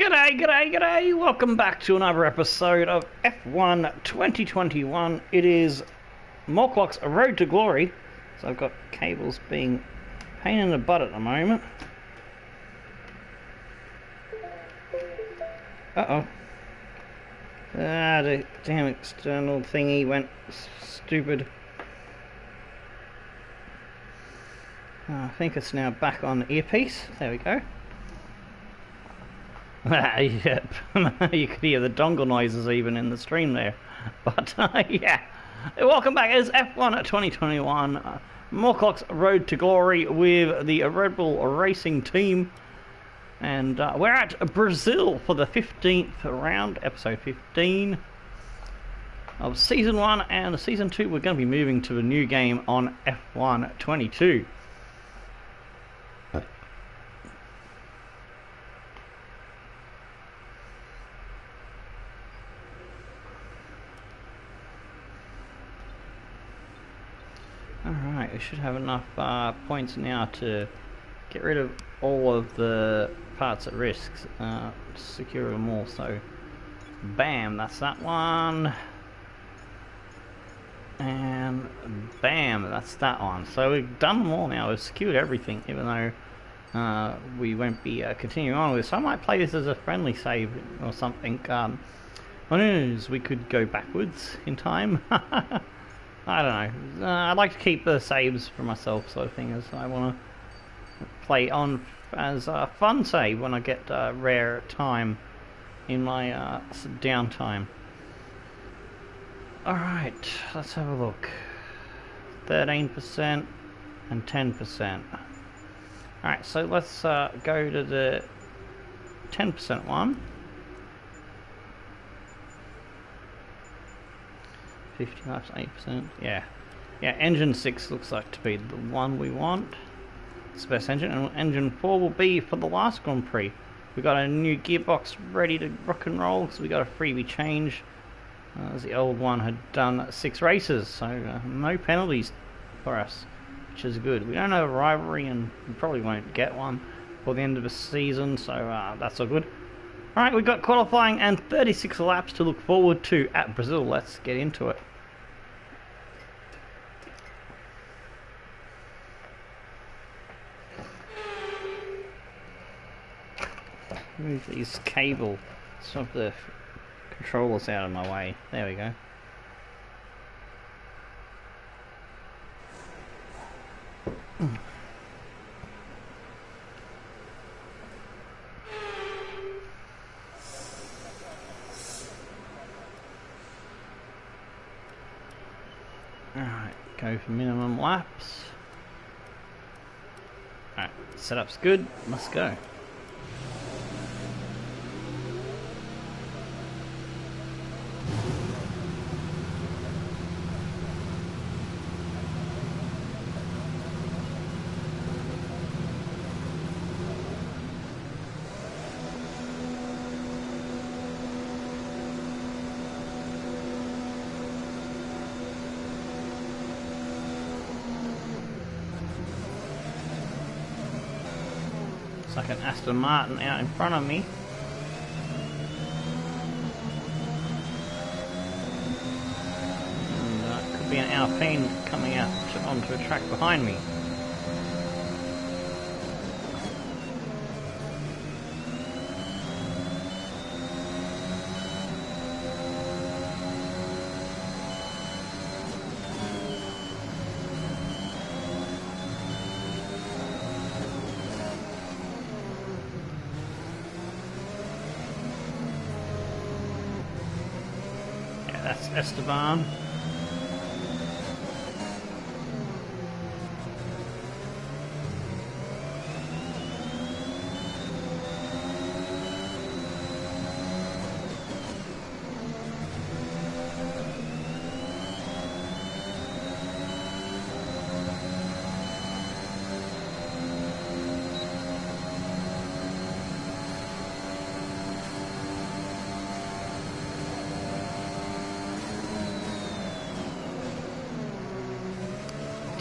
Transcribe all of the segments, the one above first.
G'day, g'day, g'day! Welcome back to another episode of F1 2021. It is Morklocks, A Road to Glory. So I've got cables being a pain in the butt at the moment. Uh-oh. The damn external thingy went stupid. I think it's now back on the earpiece. There we go. Yep, you could hear the dongle noises even in the stream there. But yeah, welcome back. It's F1 2021, Morklocks Road to Glory with the Red Bull Racing team. And we're at Brazil for the 15th round, episode 15 of Season 1. And Season 2, we're going to be moving to a new game on F1 22. Alright, we should have enough points now to get rid of all of the parts at risk, secure them all. So bam, that's that one, and bam, that's that one. So we've done them all now, we've secured everything, even though we won't be continuing on with this. So I might play this as a friendly save or something. Who knows, we could go backwards in time. I don't know. I'd like to keep the saves for myself, sort of thing, as I want to play on as a fun save when I get rare time in my downtime. Alright, let's have a look. 13% and 10%. Alright, so let's go to the 10% one. 55 to 8%. Yeah, engine 6 looks like to be the one we want. It's the best engine, and engine 4 will be for the last Grand Prix. We got a new gearbox ready to rock and roll, so we got a freebie change, as the old one had done 6 races, so no penalties for us, which is good. We don't have a rivalry, and we probably won't get one for the end of the season, so that's all good. Alright, we've got qualifying and 36 laps to look forward to at Brazil. Let's get into it. Move these cables of the controllers out of my way. There we go. Alright, go for minimum laps. Alright, setup's good, let's go. It's like an Aston Martin out in front of me. And it could be an Alpine coming out onto a track behind me. That's Esteban.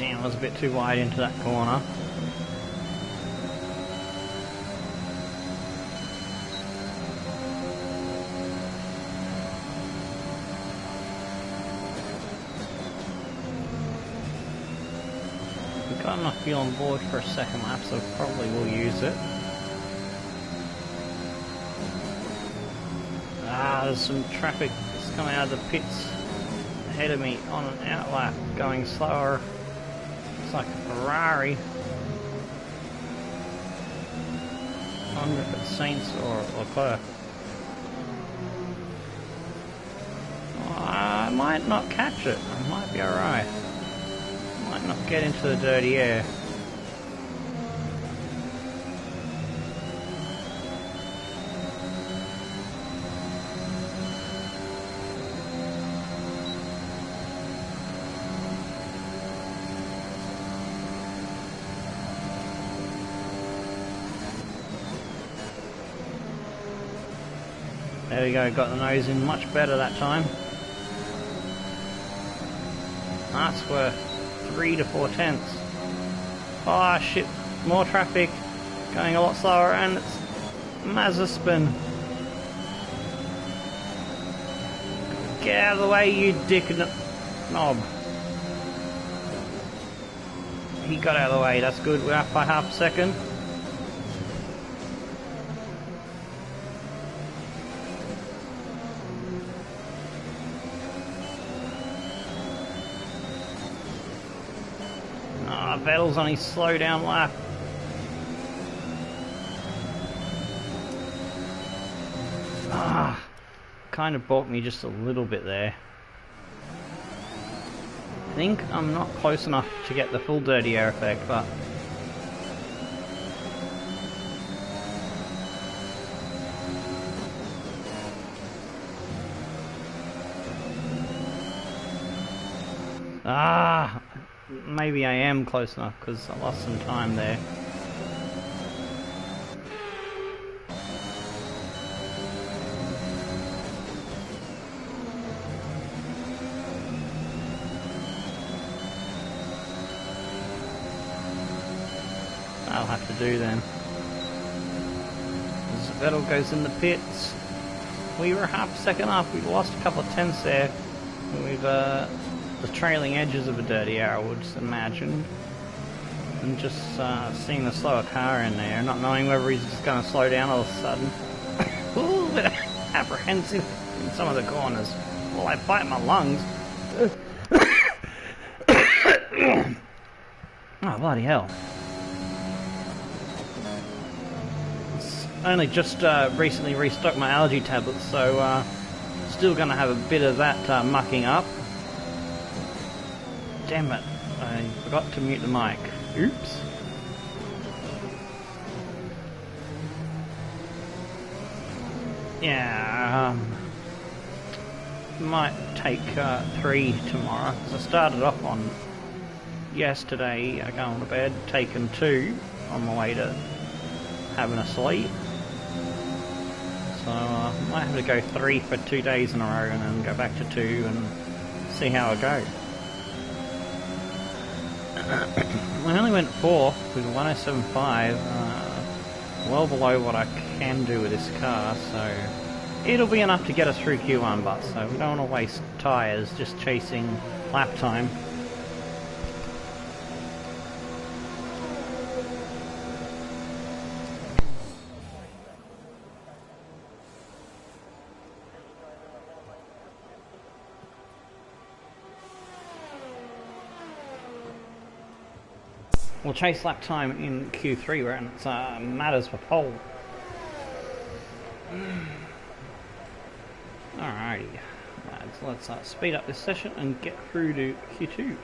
Damn, I was a bit too wide into that corner. Got enough fuel on board for a second lap, so probably will use it. There's some traffic that's coming out of the pits ahead of me on an out lap, going slower. Looks like a Ferrari. I wonder if it's Saints or Leclerc. I might not catch it. I might be alright. Might not get into the dirty air. There we go, got the nose in much better that time. That's worth 3 to 4 tenths. Oh shit, more traffic, going a lot slower, and it's Mazepin. Get out of the way, you dick knob. He got out of the way, that's good, we're up by half a second. Vettel's on his slow down lap. Kind of balked me just a little bit there. I think I'm not close enough to get the full dirty air effect, but maybe I am close enough because I lost some time there. I'll have to do then. As Vettel goes in the pits, we were half a second up. We lost a couple of tenths there. We've the trailing edges of a dirty air, I would imagine. And just seeing the slower car in there, not knowing whether he's just going to slow down all of a sudden. A little bit apprehensive in some of the corners. Well, I fight my lungs. Oh, bloody hell. It's only just recently restocked my allergy tablets, so still going to have a bit of that mucking up. Damn it, I forgot to mute the mic. Oops. Yeah, might take 3 tomorrow, because I started off on yesterday, going to bed, taking 2 on my way to having a sleep. So I might have to go 3 for 2 days in a row and then go back to 2 and see how I go. I only went 4th with 107.5, well below what I can do with this car, so it'll be enough to get us through Q1, but so we don't want to waste tyres just chasing lap time. We'll chase lap time in Q3 where it matters for pole. Alrighty, lads, let's speed up this session and get through to Q2.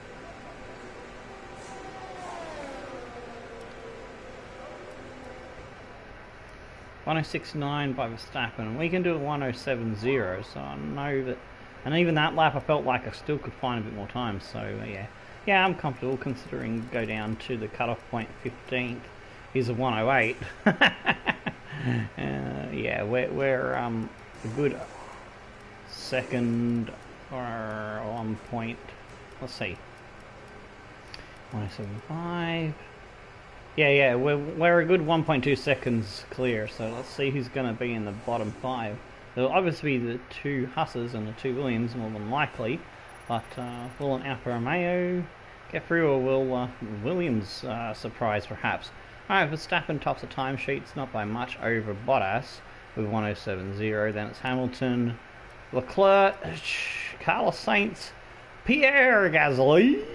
.1069 by Verstappen. We can do a 107.0, so I know that. And even that lap, I felt like I still could find a bit more time. So yeah. Yeah, I'm comfortable considering go down to the cutoff point 15th is a 108. Yeah, we're a good second or 1 point. Let's see, 175. Yeah, we're a good 1.2 seconds clear. So let's see who's going to be in the bottom 5. There'll obviously be the 2 Husses and the 2 Williams more than likely, but will an Alfa Romeo get through, or will Williams surprise perhaps? Alright, Verstappen tops the timesheets, not by much, over Bottas with 107.0. Then it's Hamilton, Leclerc, Carlos Sainz, Pierre Gasly,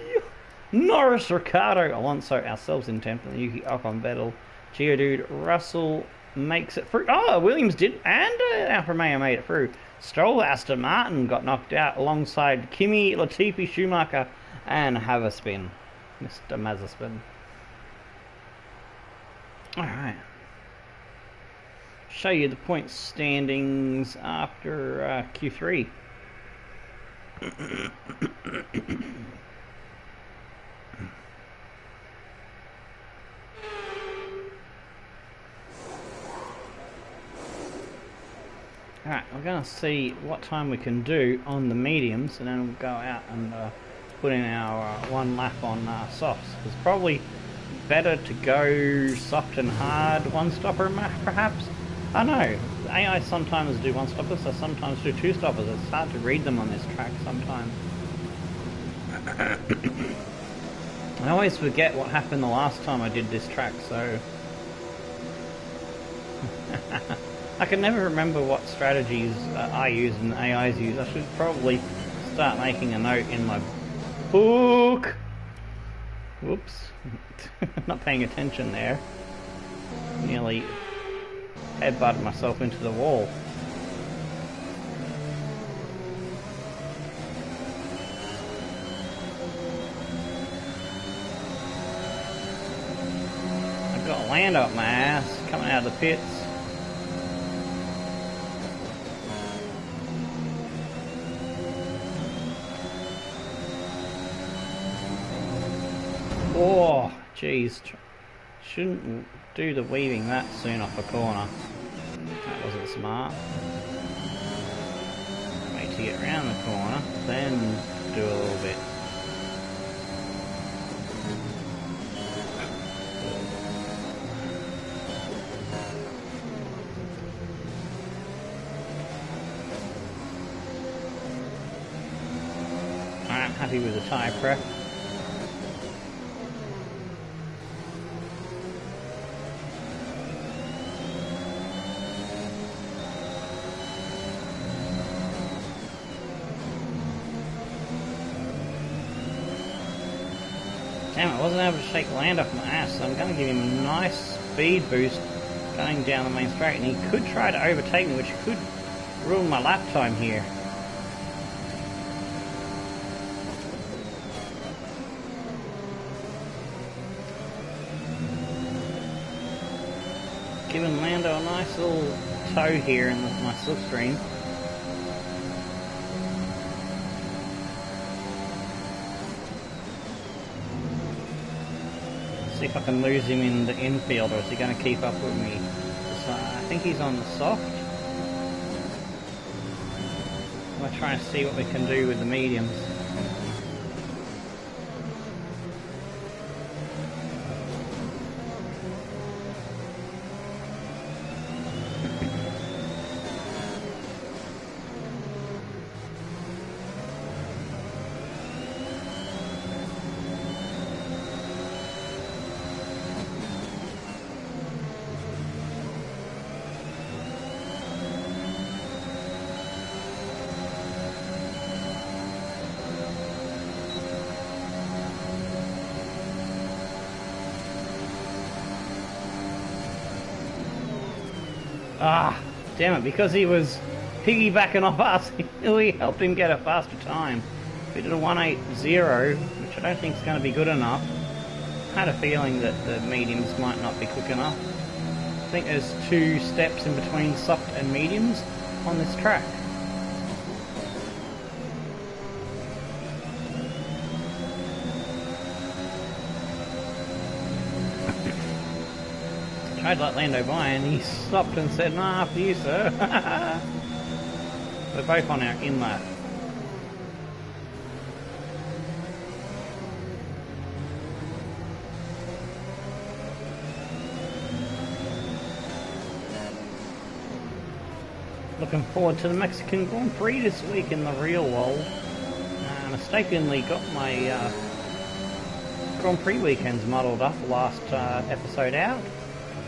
Norris, Ricciardo, Alonso, ourselves in 10th, and Yuki Ocon, Vettel, Geodude, Russell makes it through. Oh, Williams did, and Alfa Romeo made it through. Stroll, Aston Martin got knocked out alongside Kimi, Latifi, Schumacher, and Haverspin, Mr. Mazepin. Alright. Show you the point standings after Q3. Alright, we're going to see what time we can do on the mediums, and then we'll go out and put in our one lap on softs. It's probably better to go soft and hard one-stopper perhaps? I know, AI sometimes do one-stoppers, they sometimes do two-stoppers. It's hard to read them on this track sometimes. I always forget what happened the last time I did this track, so... I can never remember what strategies I use and AIs use. I should probably start making a note in my book. Whoops. Not paying attention there. Nearly headbutted myself into the wall. I've got land up my ass coming out of the pits. Oh, jeez. Shouldn't do the weaving that soon off a corner. That wasn't smart. Wait to get around the corner, then do a little bit. Alright, I'm happy with the tyre prep. Damn, I wasn't able to shake the land off my ass, so I'm going to give him a nice speed boost going down the main straight, and he could try to overtake me, which could ruin my lap time here. Giving Lando a nice little toe here in my slipstream. See if I can lose him in the infield, or is he going to keep up with me? So I think he's on the soft. I'm trying to see what we can do with the mediums. Ah, damn it, because he was piggybacking off us, we helped him get a faster time. We did a 180, which I don't think is going to be good enough. I had a feeling that the mediums might not be quick enough. I think there's 2 steps in between soft and mediums on this track. Tried to let Lando by and he stopped and said, "Nah, after you, sir." We're both on our inlet. Looking forward to the Mexican Grand Prix this week in the real world. I mistakenly got my Grand Prix weekend's muddled up the last episode out.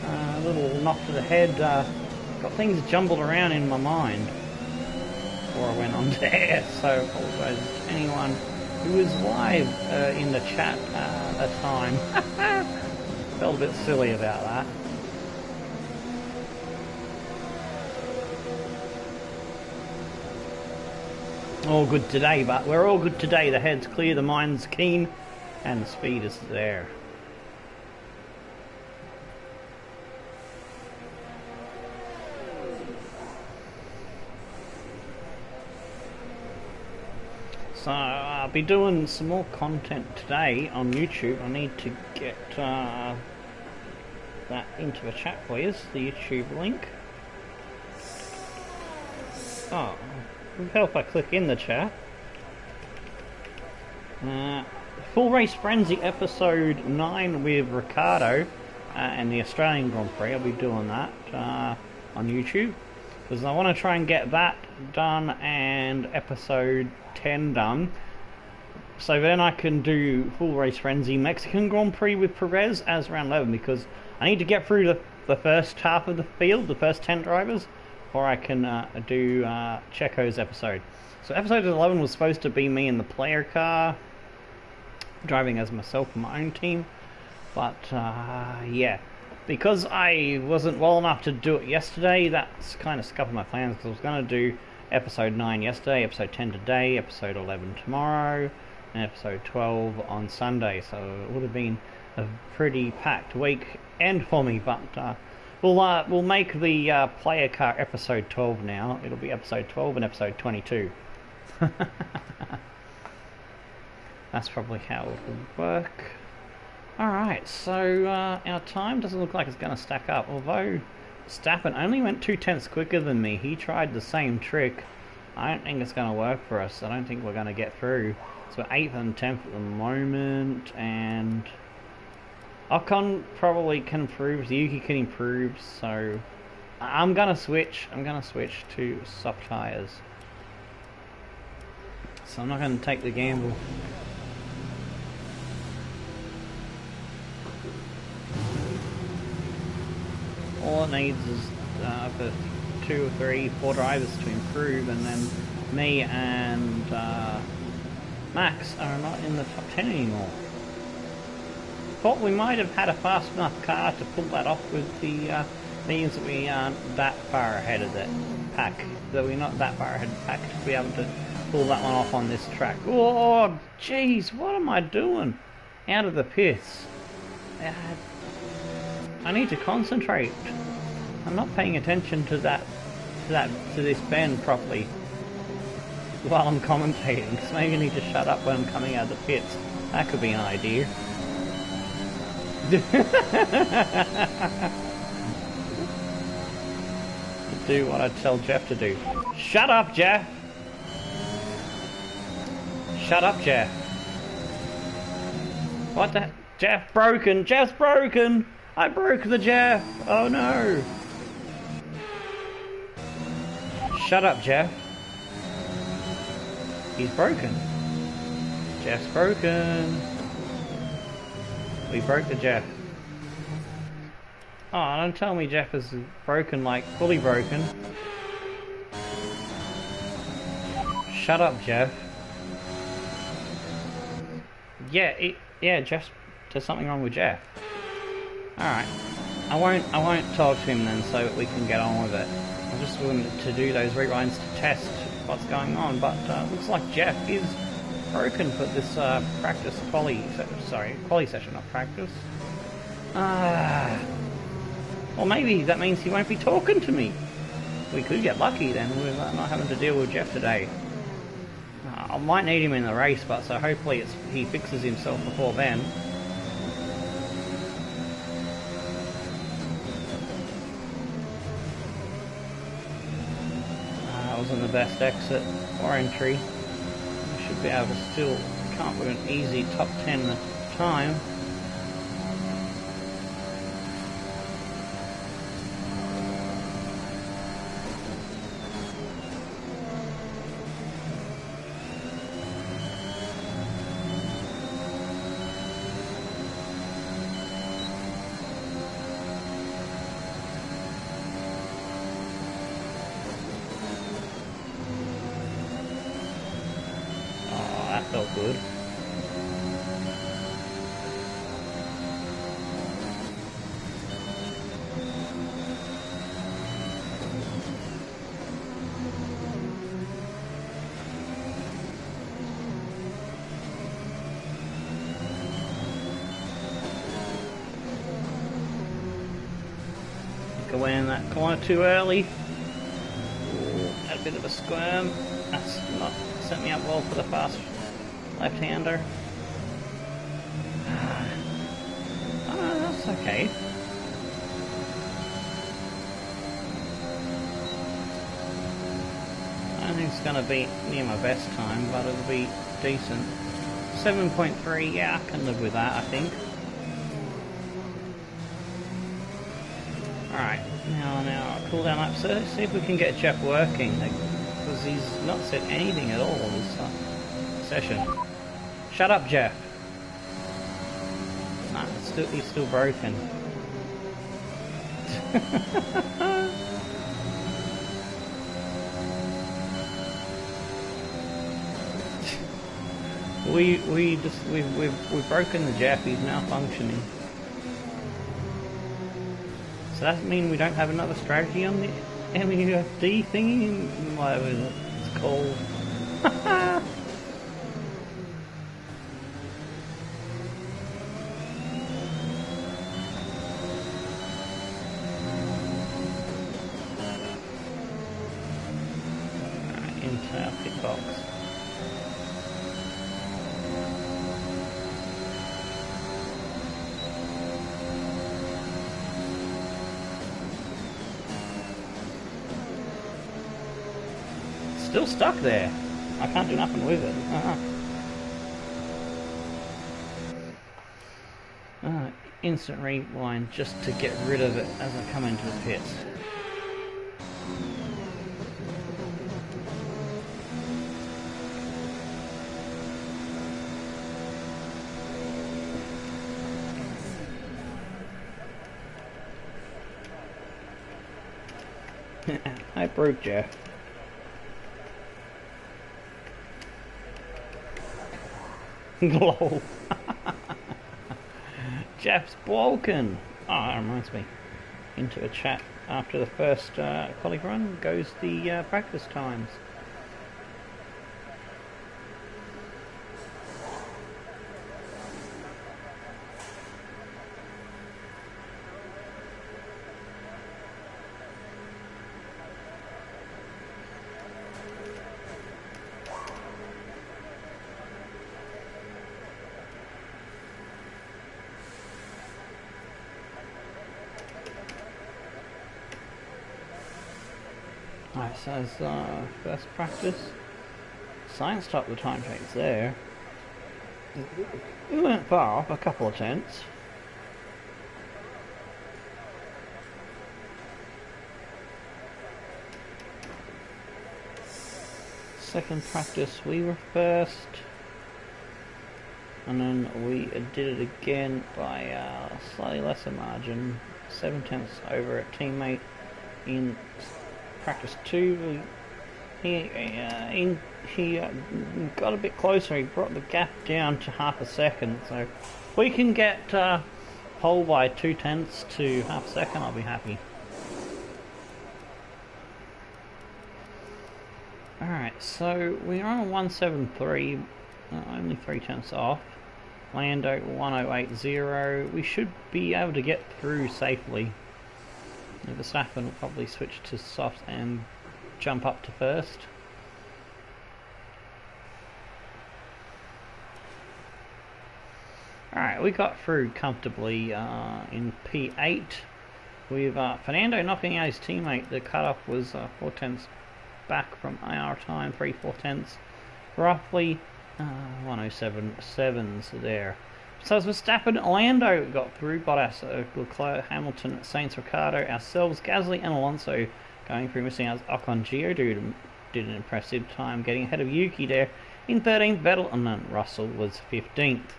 A little knock to the head, got things jumbled around in my mind before I went on to air, so I apologise to anyone who was live in the chat at the time. Felt a bit silly about that. All good today, but we're all good today. The head's clear, the mind's keen, and the speed is there. So I'll be doing some more content today on YouTube. I need to get that into the chat for you, the YouTube link. Oh, it would help if I click in the chat. Full Race Frenzy episode 9 with Ricardo and the Australian Grand Prix. I'll be doing that on YouTube because I want to try and get that done and episode 10 done, so then I can do Full Race Frenzy Mexican Grand Prix with Perez as round 11, because I need to get through the first half of the field, the first 10 drivers, or I can do Checo's episode. So episode 11 was supposed to be me in the player car, driving as myself and my own team, but yeah, because I wasn't well enough to do it yesterday, that's kind of scuppered my plans, because I was going to do episode 9 yesterday, episode 10 today, episode 11 tomorrow, and episode 12 on Sunday, so it would have been a pretty packed weekend for me, but we'll make the player car episode 12 now. It'll be episode 12 and episode 22. That's probably how it would work. Alright, so our time doesn't look like it's going to stack up, although Stappen only went 2/10 quicker than me. He tried the same trick. I don't think it's going to work for us. I don't think we're going to get through. So we're 8th and 10th at the moment, and Ocon probably can improve, Yuki can improve, so I'm going to switch. I'm going to switch to soft tyres. So I'm not going to take the gamble. All it needs is for 2 or 3, 4 drivers to improve, and then me and Max are not in the top 10 anymore. Thought we might have had a fast enough car to pull that off with the means that we aren't that far ahead of the pack, that we're not that far ahead of the pack to be able to pull that one off on this track. Oh jeez, what am I doing? Out of the pits. I need to concentrate. I'm not paying attention to this bend properly while I'm commentating, so maybe I need to shut up when I'm coming out of the pits. That could be an idea. Do what I tell Jeff to do. Shut up, Jeff! Shut up, Jeff. What the... Jeff broken! Jeff's broken! I broke the Jeff! Oh no! Shut up, Jeff. He's broken. Jeff's broken. We broke the Jeff. Oh, don't tell me Jeff is broken, like fully broken. Shut up, Jeff. Yeah, Jeff. There's something wrong with Jeff. Alright. I won't talk to him then, so we can get on with it. I just wanted to do those rewinds to test what's going on, but looks like Jeff is broken for this practice quali session, not practice. Well, maybe that means he won't be talking to me. We could get lucky then, with not having to deal with Jeff today. I might need him in the race, but so hopefully he fixes himself before then. Wasn't the best exit or entry. We should be able to still come up with an easy top 10 time. for winning that corner too early. Ooh, had a bit of a squirm. That's not set me up well for the fast left-hander. That's okay. I don't think it's going to be near my best time, but it'll be decent. 7.3, yeah, I can live with that, I think. Alright, now cool down lap. So let's see if we can get Jeff working, because he's not said anything at all this session. Shut up, Jeff. Nah, he's still broken. We've broken the Jeff. He's now functioning. So that mean we don't have another strategy on the MUFD thingy? Whatever it's called. Alright, into our pit box. Still stuck there. I can't do nothing with it. Instant rewind just to get rid of it as I come into the pits. I broke Jeff. Lol. Jeff's broken. Oh, that reminds me. Into a chat after the first quality run goes the practice times. Alright, so as first practice, science top the time takes there. We weren't far off, a couple of tenths. Second practice we were first, and then we did it again by a slightly lesser margin, 7 tenths over a teammate in practice 2. He got a bit closer. He brought the gap down to half a second. So if we can get pole by 2 tenths to half a second, I'll be happy. Alright, so we're on a 173, only 3 tenths off. Lando 1080. We should be able to get through safely. Verstappen will probably switch to soft and jump up to first. Alright, we got through comfortably in P8 with Fernando knocking out his teammate. The cutoff was 4 tenths back from our time, 3/4 tenths, roughly 107.7s there. So as Verstappen, Lando got through, Bottas, Leclerc, Hamilton, Sainz, Ricciardo, ourselves, Gasly and Alonso going through, missing out. Ocon Gio did an impressive time, getting ahead of Yuki there in 13th, Vettel, and then Russell was 15th.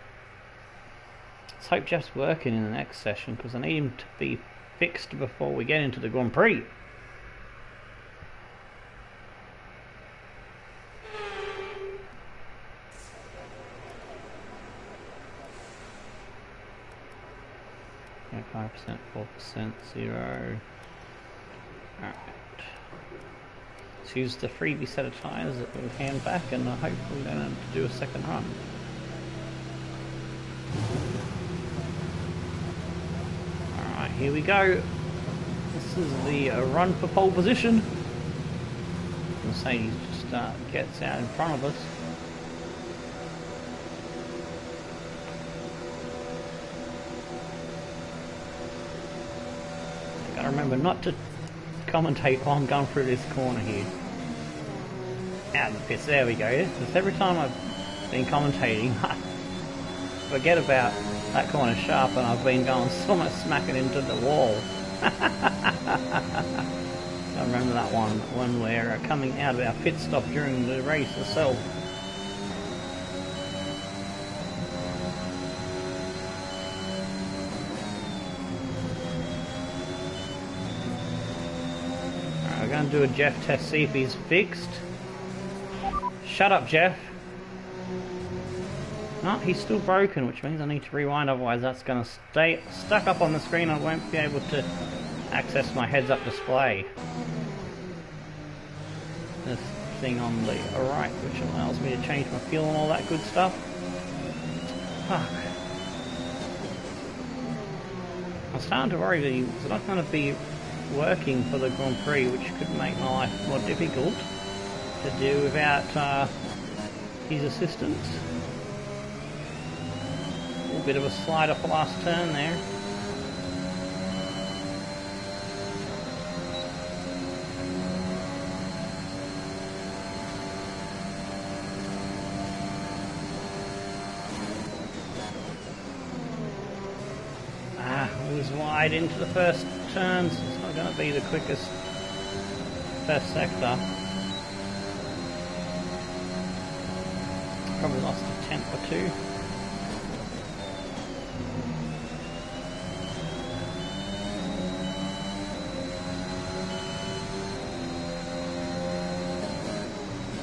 Let's hope Jeff's working in the next session, because I need him to be fixed before we get into the Grand Prix. Yeah, 5%, 4%, 0. Alright. Let's use the freebie set of tyres that we'll hand back, and hopefully we don't have to do a second run. Alright, here we go. this is the run for pole position. Mercedes just gets out in front of us. Gotta remember not to commentate while I'm going through this corner here. Out of the pits, there we go. Because every time I've been commentating, I forget about that corner sharp, and I've been going so much smacking into the wall. I remember that one when we're coming out of our pit stop during the race itself. Alright, we're going to do a Jeff test, see if he's fixed. Shut up, Jeff. No, he's still broken, which means I need to rewind, otherwise that's going to stay stuck up on the screen. I won't be able to access my heads-up display. This thing on the right, which allows me to change my fuel and all that good stuff. Fuck. I'm starting to worry that he's not going to be working for the Grand Prix, which could make my life more difficult to do without his assistance. A little bit of a slide off the last turn there. It was wide into the first turn, so it's not going to be the quickest first sector. Probably lost a tenth or two.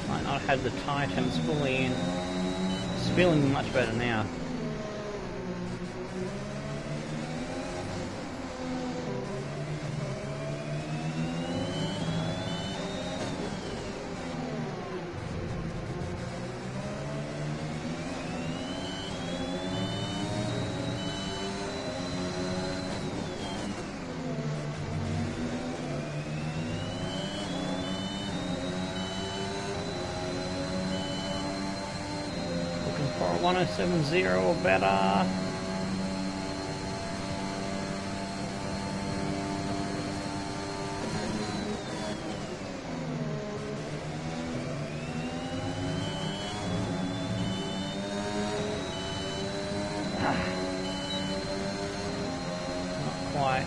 Might not have had the tyre temps fully in. It's feeling much better now. For 1070 or better. Not quite.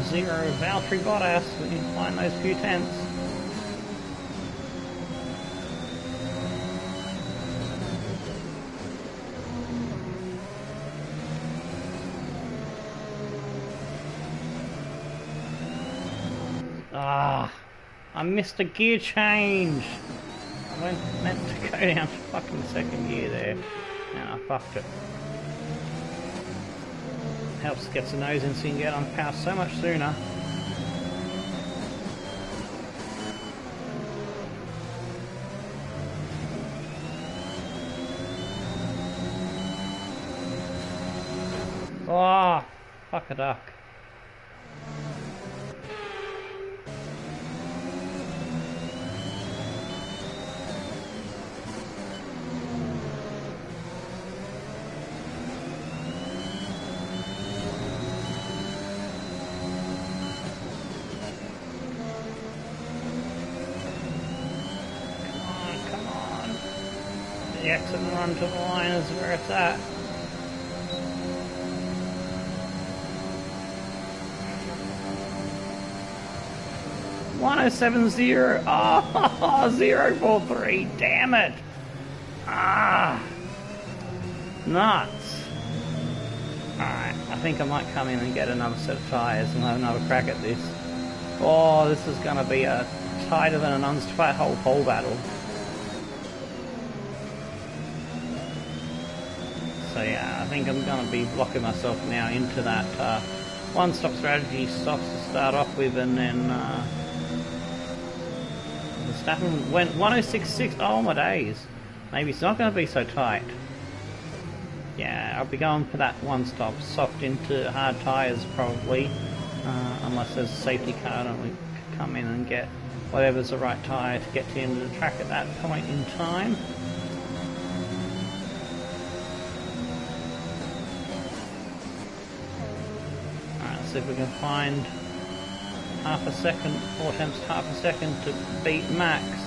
Zero Valtteri Bottas, we need to find those few tenths. Ah, I missed a gear change. I meant to go down to fucking second gear there, and I fucked it. Helps get the nose in so you can get on power so much sooner. Oh, fuck a duck. The exit and run to the line is where it's at. .1070. Oh, 043. Damn it. Ah, nuts. Alright, I think I might come in and get another set of tyres and have another crack at this. Oh, this is going to be a tighter than an unstraight whole pole battle. So yeah, I think I'm going to be blocking myself now into that one-stop strategy stops to start off with, and then Verstappen went 1066. Oh my days! Maybe it's not going to be so tight. Yeah, I'll be going for that one stop, soft into hard tyres probably, unless there's a safety car and we can come in and get whatever's the right tyre to get to the end of the track at that point in time. Alright, let's see if we can find half a second, 4/10 half a second to beat Max.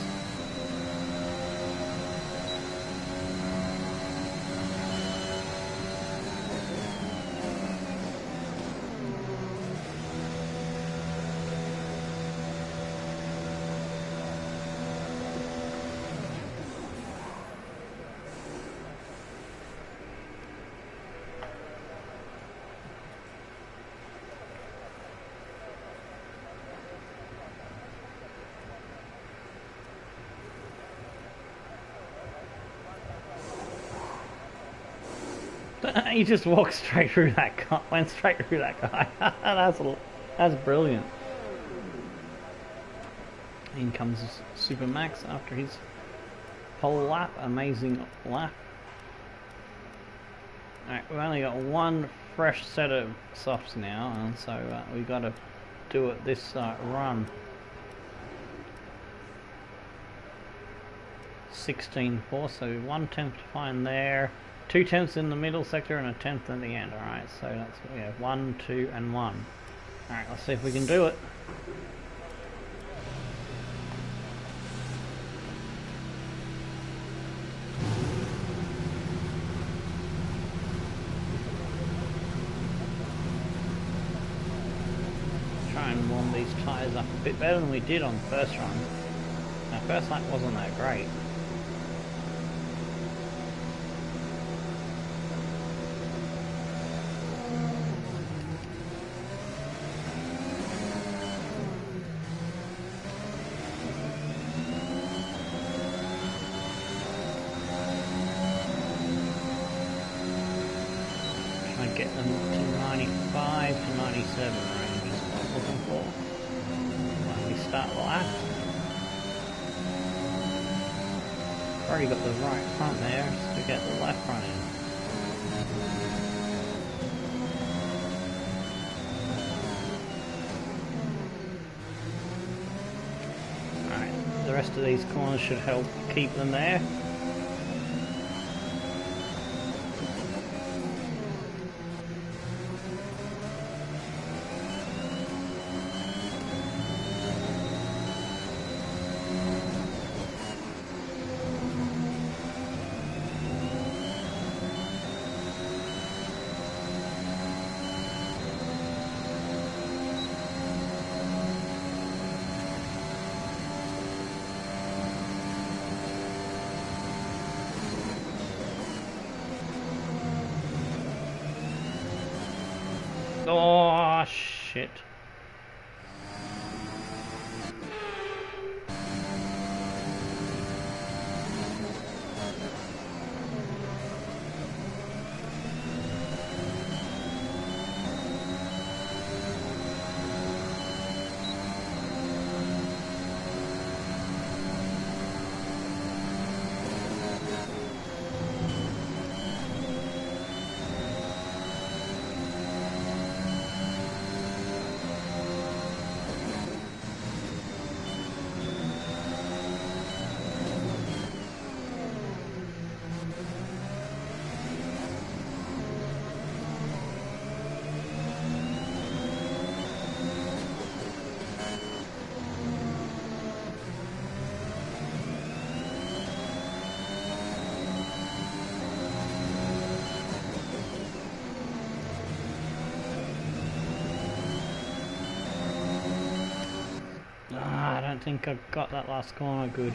He just walked straight through that guy, went straight through that guy. That's brilliant. In comes Super Max after his whole lap, amazing lap. Alright, we've only got one fresh set of softs now, and so we've got to do it this run. 16.4, so 1/10 to find there. 2/10 in the middle sector and a 1/10 in the end. Alright, so that's, yeah, 1, 2 and 1. Alright, let's see if we can do it. Try and warm these tyres up a bit better than we did on the first run. Our first lap wasn't that great. Get them to 95 to 97 range is what I'm looking for when we start the lap. Already got the right front there, just to get the left front in. Alright, the rest of these corners should help keep them there. Oh, shit. I don't think I got that last corner good.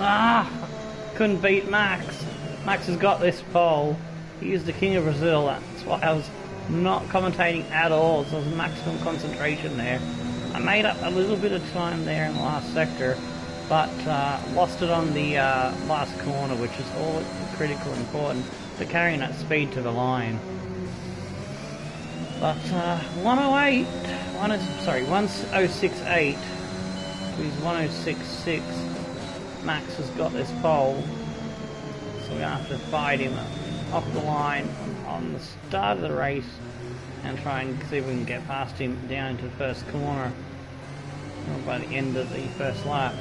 Ah! Couldn't beat Max. Max has got this pole. He is the king of Brazil. That's why I was not commentating at all. So there was maximum concentration there. I made up a little bit of time there in the last sector, but lost it on the last corner, which is all critical important for carrying that speed to the line. But 108, 1068 to his 1066. Max has got this pole, so we have to fight him off the line on the start of the race and try and see if we can get past him down into the first corner by the end of the first lap.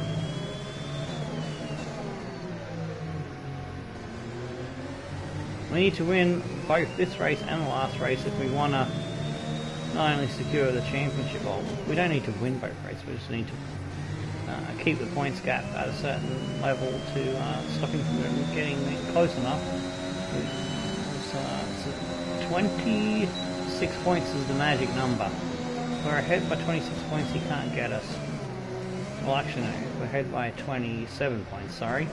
We need to win both this race and the last race if we want to not only secure the championship. Well, we don't need to win both races, we just need to keep the points gap at a certain level to stop him from getting close enough. So 26 points is the magic number. If we're ahead by 26 points, he can't get us. Well, actually no, we're ahead by 27 points, sorry.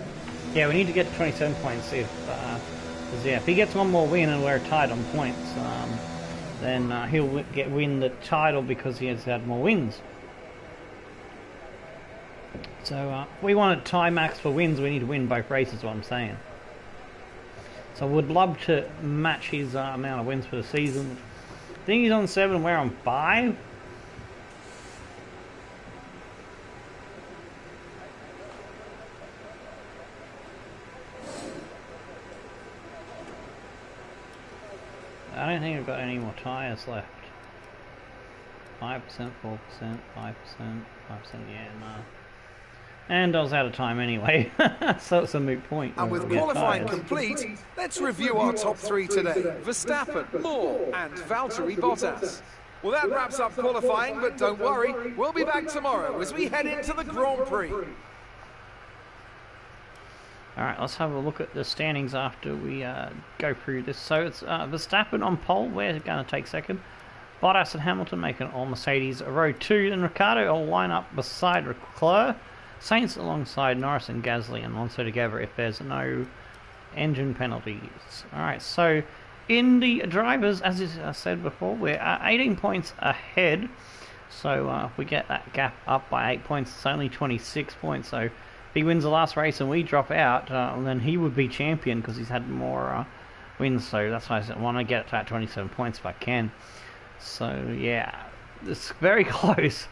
Yeah, we need to get to 27 points if he gets one more win and we're tied on points, then he'll win the title because he has had more wins. So if we want to tie Max for wins, we need to win both races, is what I'm saying. So I would love to match his amount of wins for the season. I think he's on 7, we're on 5. I don't think I've got any more tyres left. 5%, 4%, 5%, 5%, yeah, no. And I was out of time anyway, so it's a moot point. And with qualifying complete, let's review our top 3 today. Verstappen, Moore and Valtteri Bottas. Well, that wraps up qualifying, but don't worry, we'll be back tomorrow as we head into the Grand Prix. Alright, let's have a look at the standings after we go through this. So it's Verstappen on pole, we're going to take second. Bottas and Hamilton making all Mercedes row 2, and Ricciardo will line up beside Leclerc. Sainz alongside Norris and Gasly and Alonso together if there's no engine penalties. Alright, so in the drivers, as I said before, we're 18 points ahead. So if we get that gap up by 8 points, it's only 26 points. So if he wins the last race and we drop out, then he would be champion because he's had more wins. So that's why I want to get to that 27 points if I can. So yeah, it's very close.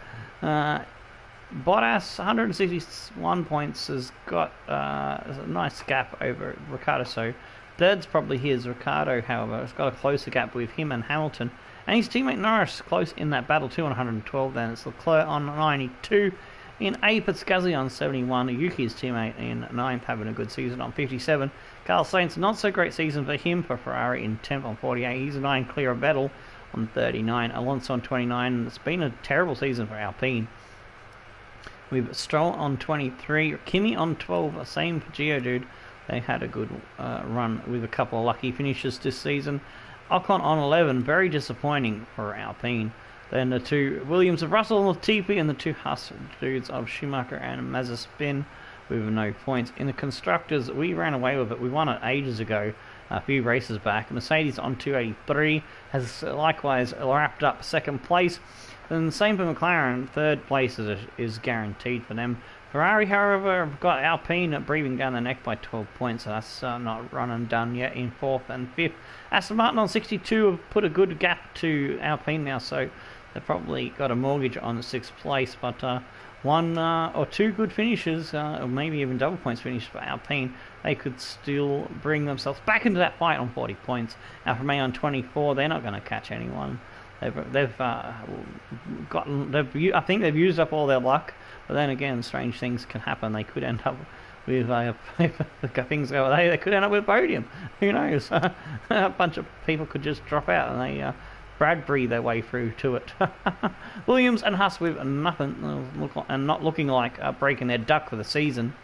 Bottas, 161 points, has got a nice gap over Ricciardo, so third's probably his. Ricciardo, however, has got a closer gap with him and Hamilton. And his teammate Norris close in that battle too on 112, then it's Leclerc on 92. In 8th, it's Gasly on 71. Yuki's teammate in 9th, having a good season on 57. Carlos Sainz, not so great season for him for Ferrari in 10th on 48. He's a 9 clear of Vettel on 39. Alonso on 29. It's been a terrible season for Alpine. We've Stroll on 23, Kimi on 12, same for Geodude. They had a good run with a couple of lucky finishes this season. Ocon on 11, very disappointing for Alpine. Then the 2 Williams of Russell and Latifi, and the 2 Haas dudes of Schumacher and Mazepin with no points. In the Constructors, we ran away with it. We won it ages ago, a few races back. Mercedes on 283 has likewise wrapped up second place. And the same for McLaren, third place is guaranteed for them. Ferrari, however, have got Alpine breathing down the neck by 12 points, so that's not run and done yet in 4th and 5th. Aston Martin on 62 have put a good gap to Alpine now, so they've probably got a mortgage on the 6th place, but one or 2 good finishes, or maybe even double points finish for Alpine, they could still bring themselves back into that fight on 40 points. Alfa Romeo on 24, they're not going to catch anyone. I think they've used up all their luck, but then again, strange things can happen. They could end up with if things go, they could end up with a podium. Who knows? A bunch of people could just drop out and they Bradbury their way through to it. Williams and Haas with nothing and not looking like breaking their duck for the season.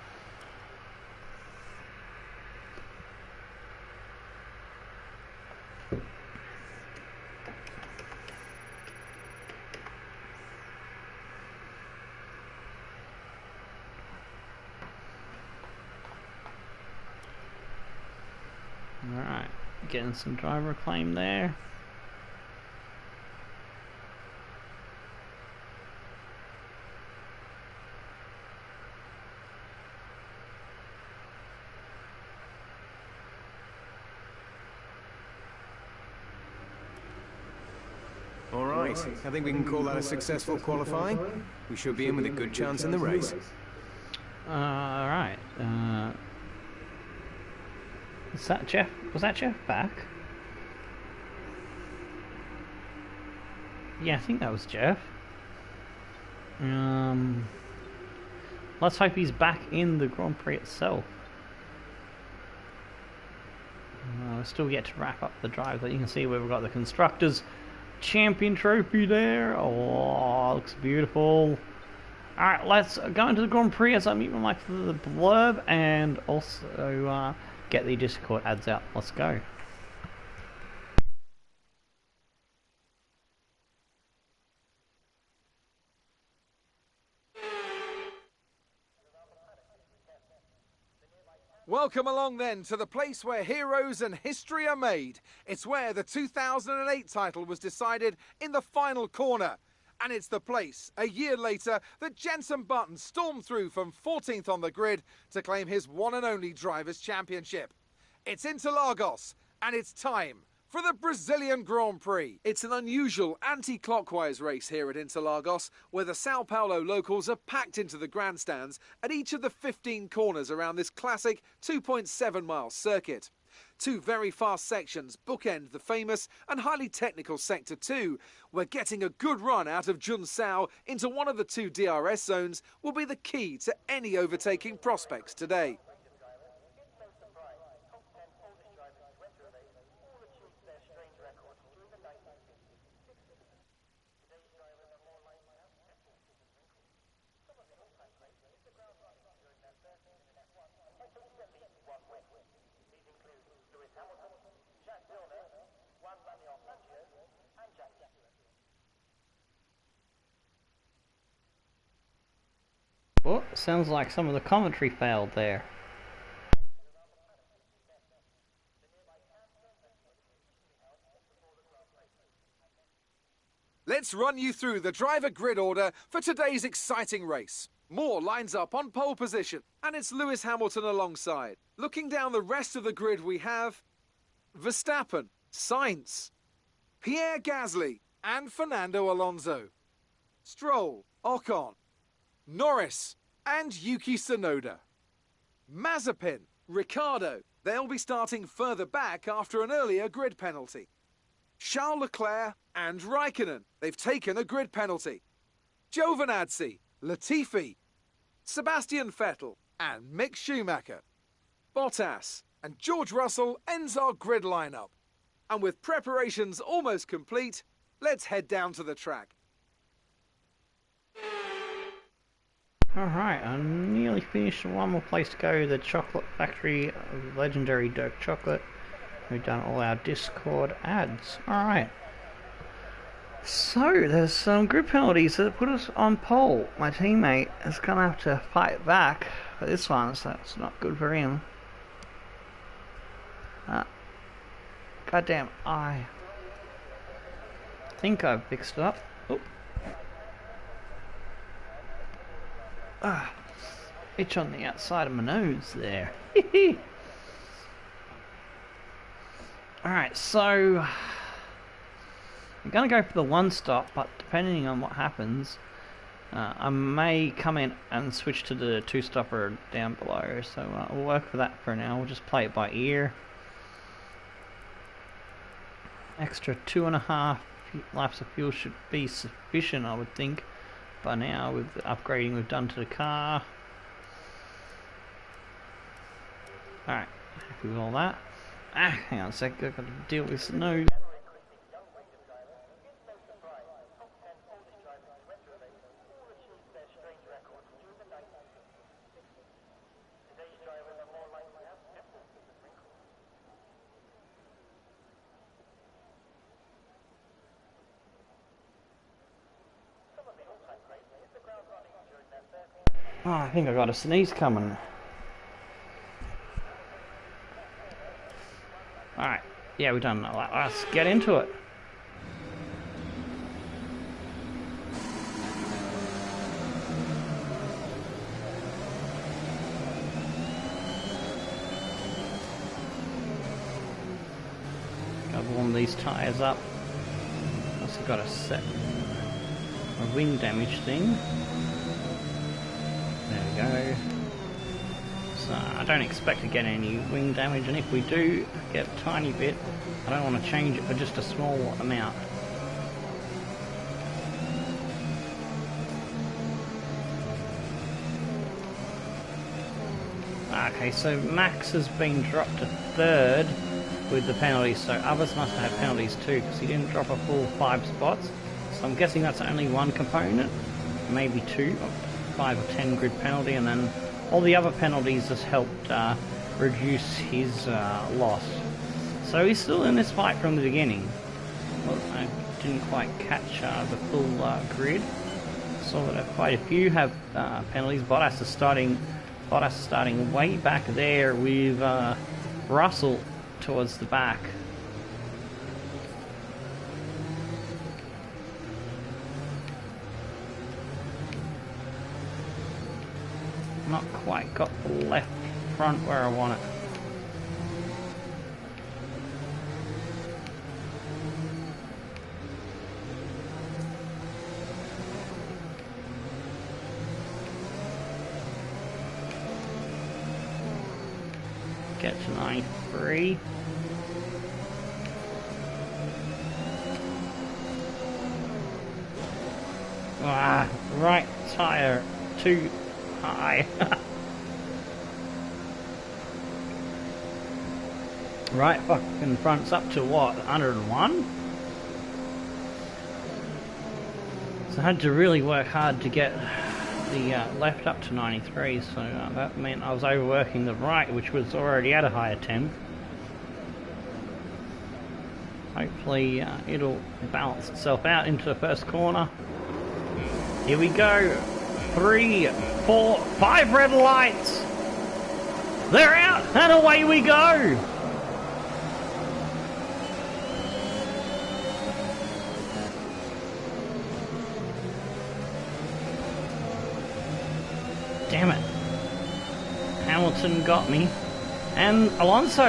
Alright, getting some driver acclaim there. All right, I think we can call that a successful qualifying. We should be in with a good chance in the race. Alright, is that Jeff? Was that Jeff back? Yeah, I think that was Jeff. Let's hope he's back in the Grand Prix itself. We're still yet to wrap up the drive. You can see we've got the Constructors Champion Trophy there. Oh, looks beautiful. Alright, let's go into the Grand Prix as I mute my mic for the blurb and also get the Discord ads out. Let's go. Welcome along then to the place where heroes and history are made. It's where the 2008 title was decided in the final corner. And it's the place, a year later, that Jenson Button stormed through from 14th on the grid to claim his one and only Drivers' Championship. It's Interlagos, and it's time for the Brazilian Grand Prix. It's an unusual anti-clockwise race here at Interlagos, where the Sao Paulo locals are packed into the grandstands at each of the 15 corners around this classic 2.7-mile circuit. Two very fast sections bookend the famous and highly technical Sector 2, where getting a good run out of Junsao into one of the two DRS zones will be the key to any overtaking prospects today. Oh, sounds like some of the commentary failed there. Let's run you through the driver grid order for today's exciting race. Moore lines up on pole position, and it's Lewis Hamilton alongside. Looking down the rest of the grid, we have Verstappen, Sainz, Pierre Gasly, and Fernando Alonso. Stroll, Ocon, Norris, and Yuki Tsunoda. Mazepin, Ricciardo. They'll be starting further back after an earlier grid penalty. Charles Leclerc and Raikkonen. They've taken a grid penalty. Giovinazzi, Latifi, Sebastian Vettel, and Mick Schumacher. Bottas and George Russell ends our grid lineup. And with preparations almost complete, let's head down to the track. Alright, I'm nearly finished. One more place to go, the Chocolate Factory of Legendary Dirk Chocolate. We've done all our Discord ads. Alright. So, there's some grid penalties that put us on pole. My teammate is going to have to fight back for this one, so that's not good for him. Goddamn, I think I've fixed it up. Oh. Itch on the outside of my nose there. Alright, so I'm going to go for the one stop, but depending on what happens, I may come in and switch to the two stopper down below, so we'll work for that for now. We'll just play it by ear. Extra 2.5 laps of fuel should be sufficient, I would think, by now with the upgrading we've done to the car. Alright, happy with all that. Hang on a sec, I've got to deal with snow. Oh, I think I got a sneeze coming. Alright, yeah, we've done that. Let's get into it. Gotta warm these tyres up. Also got to set a wing damage thing. There we go. So I don't expect to get any wing damage, and if we do get a tiny bit, I don't want to change it for just a small amount. Okay, so Max has been dropped to 3rd with the penalties, so others must have had penalties too, because he didn't drop a full 5 spots. So I'm guessing that's only one component, maybe 2, 5 or 10 grid penalty, and then all the other penalties has helped reduce his loss. So he's still in this fight from the beginning. Well, I didn't quite catch the full grid. Saw that quite a few have penalties. Bottas is starting way back there with Russell towards the back. Not quite got the left front where I want it. Get to 93. Ah, right tyre too high. Right fucking front's up to what, 101? So I had to really work hard to get the left up to 93, so that meant I was overworking the right, which was already at a higher temp. Hopefully it'll balance itself out into the first corner. Here we go. 3, 4, 5 red lights. They're out, and away we go. Damn it. Hamilton got me. And Alonso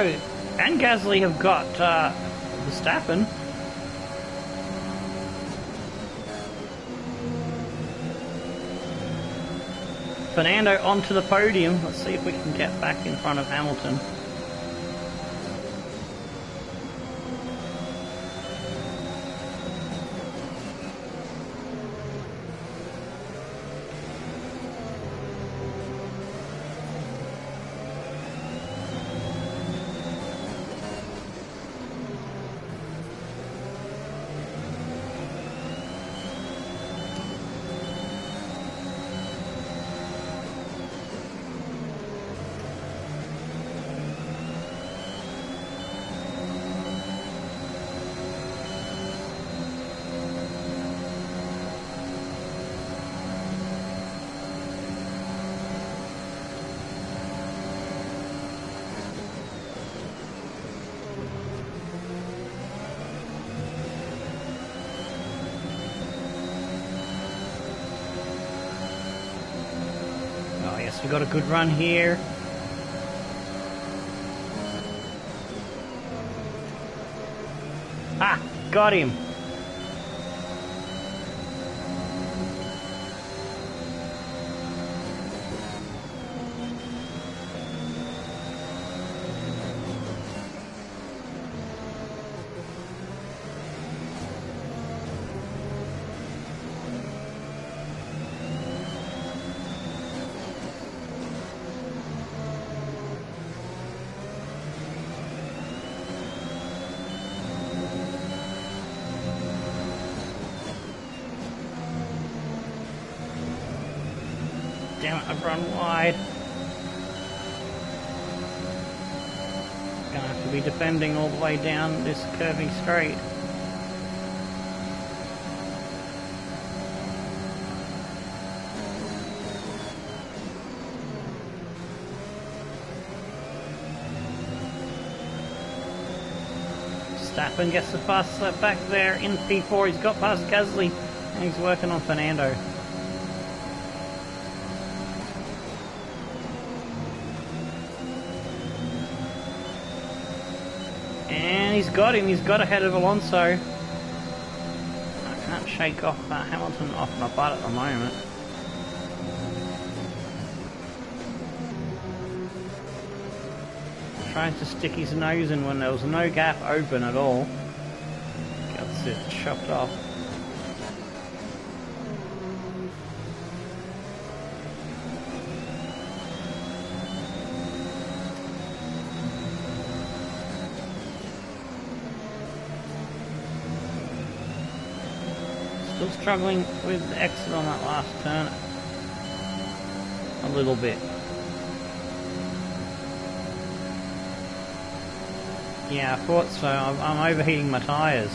and Gasly have got Verstappen. Fernando onto the podium. Let's see if we can get back in front of Hamilton. We got a good run here. Ah, got him. Damn it, I've run wide. Gonna have to be defending all the way down this curving straight. Verstappen gets the fast lap back there in P4. He's got past Gasly and he's working on Fernando. And he's got him. He's got ahead of Alonso. I can't shake off Hamilton off my butt at the moment. Trying to stick his nose in when there was no gap open at all. Gets it chopped off. Still struggling with the exit on that last turn. A little bit. Yeah, I thought so. I'm overheating my tyres.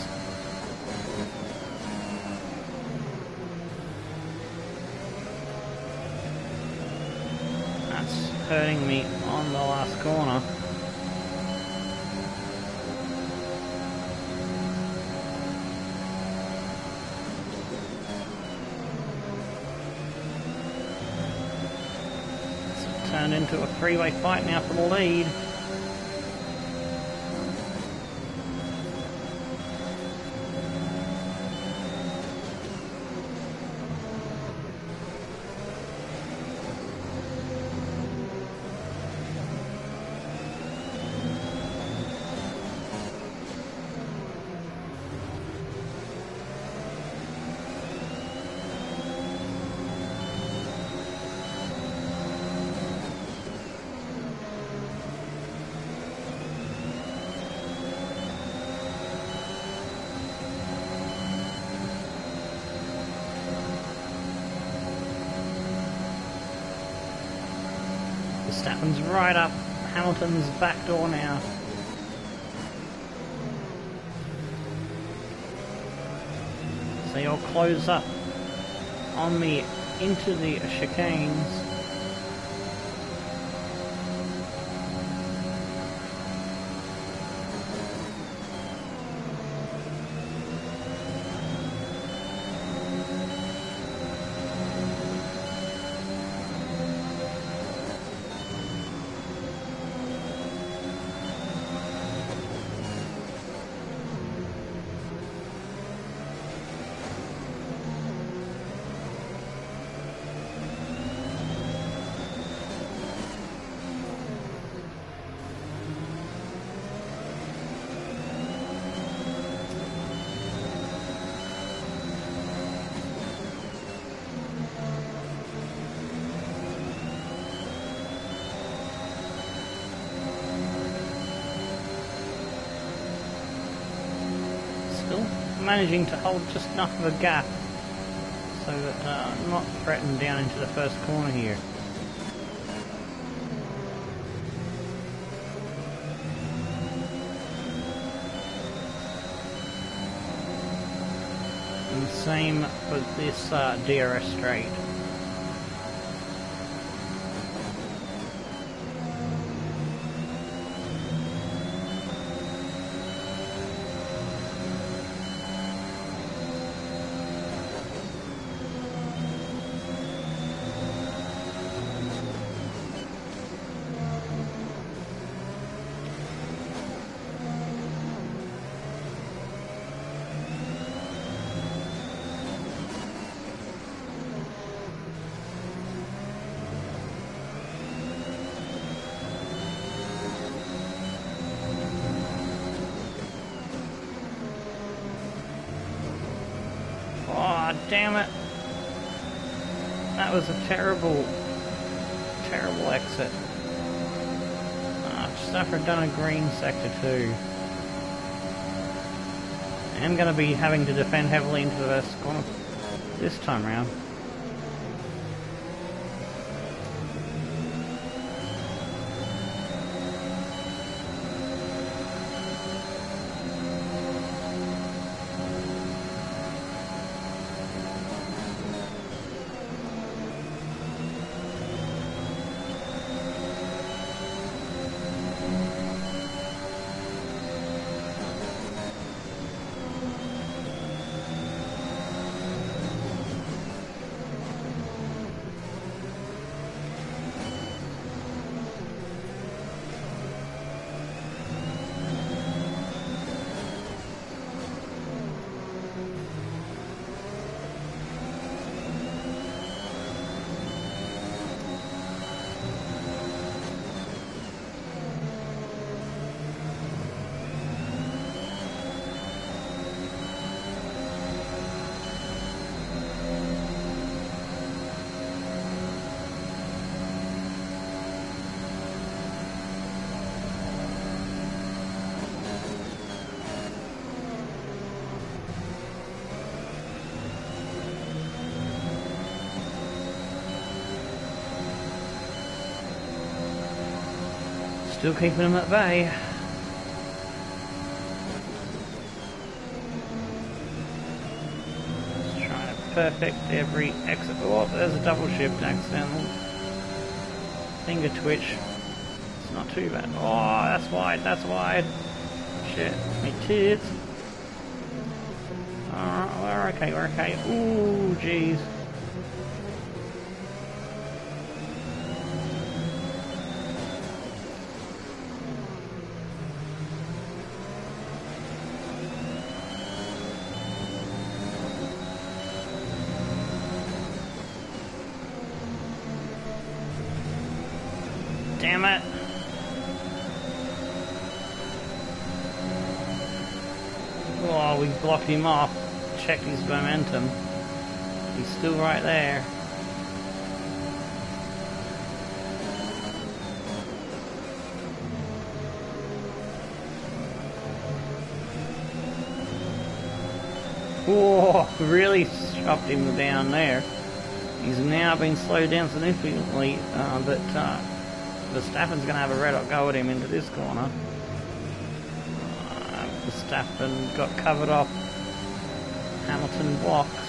That's hurting me on the last corner. It's turned into a three-way fight now for the lead. Verstappen's right up Hamilton's back door now. So you'll close up on me into the chicanes. Managing to hold just enough of a gap so that I'm not threatened down into the first corner here. And same with this DRS straight. Damn it. That was a terrible exit. Just after I've done a green sector too. I am going to be having to defend heavily into the first corner this time round. Still keeping him at bay. Trying to perfect every exit. Oh, there's a double shift accidental. Finger twitch. It's not too bad. Oh, that's wide, that's wide. Shit, me tits. Alright, we're okay, we're okay. Ooh, jeez. Damn it. Oh, we blocked him off. Check his momentum. He's still right there. Whoa, really chopped him down there. He's now been slowed down significantly, but Verstappen's going to have a red hot go at him into this corner. Verstappen got covered off. Hamilton blocks.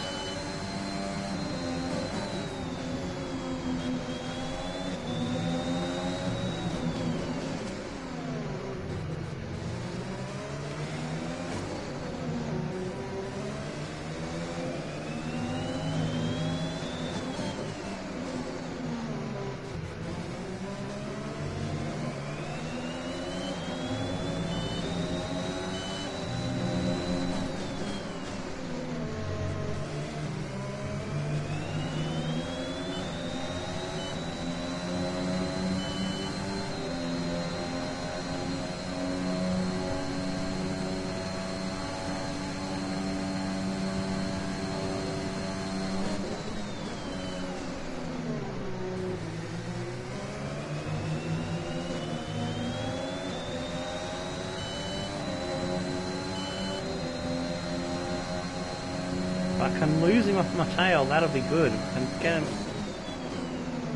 If I can lose him off my tail, that'll be good. And get him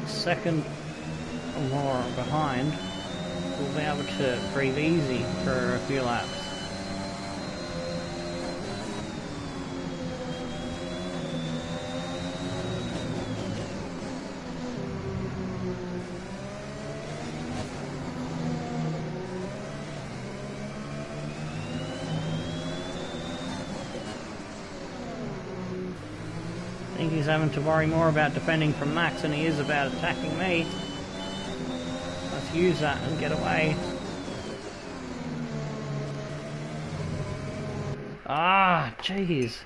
a second or more behind, we'll be able to breathe easy for a few laps. I think he's having to worry more about defending from Max than he is about attacking me. Let's use that and get away. Ah, jeez.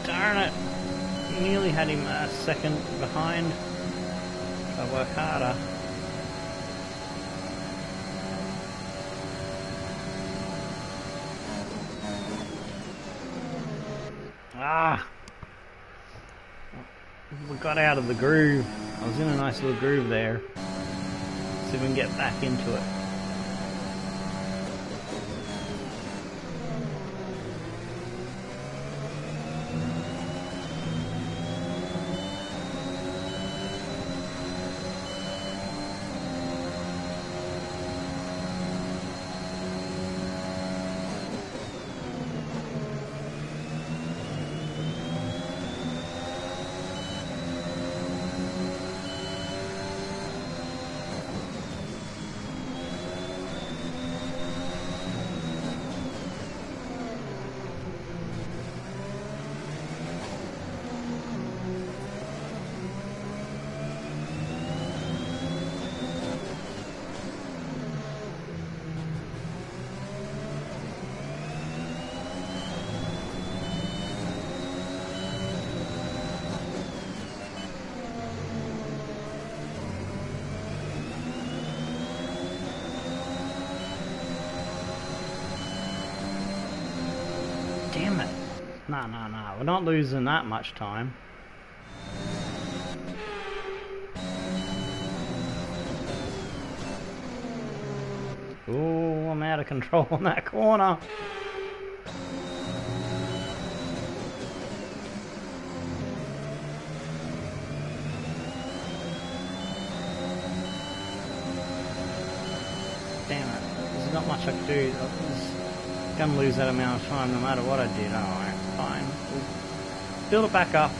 Darn it! Nearly had him a second behind. If I work harder. Ah! We got out of the groove. I was in a nice little groove there. See if we can get back into it. Damn it. No, we're not losing that much time. Ooh, I'm out of control on that corner. Damn it. There's not much I can do. I was gonna lose that amount of time no matter what I did. Alright, fine. We'll build it back up.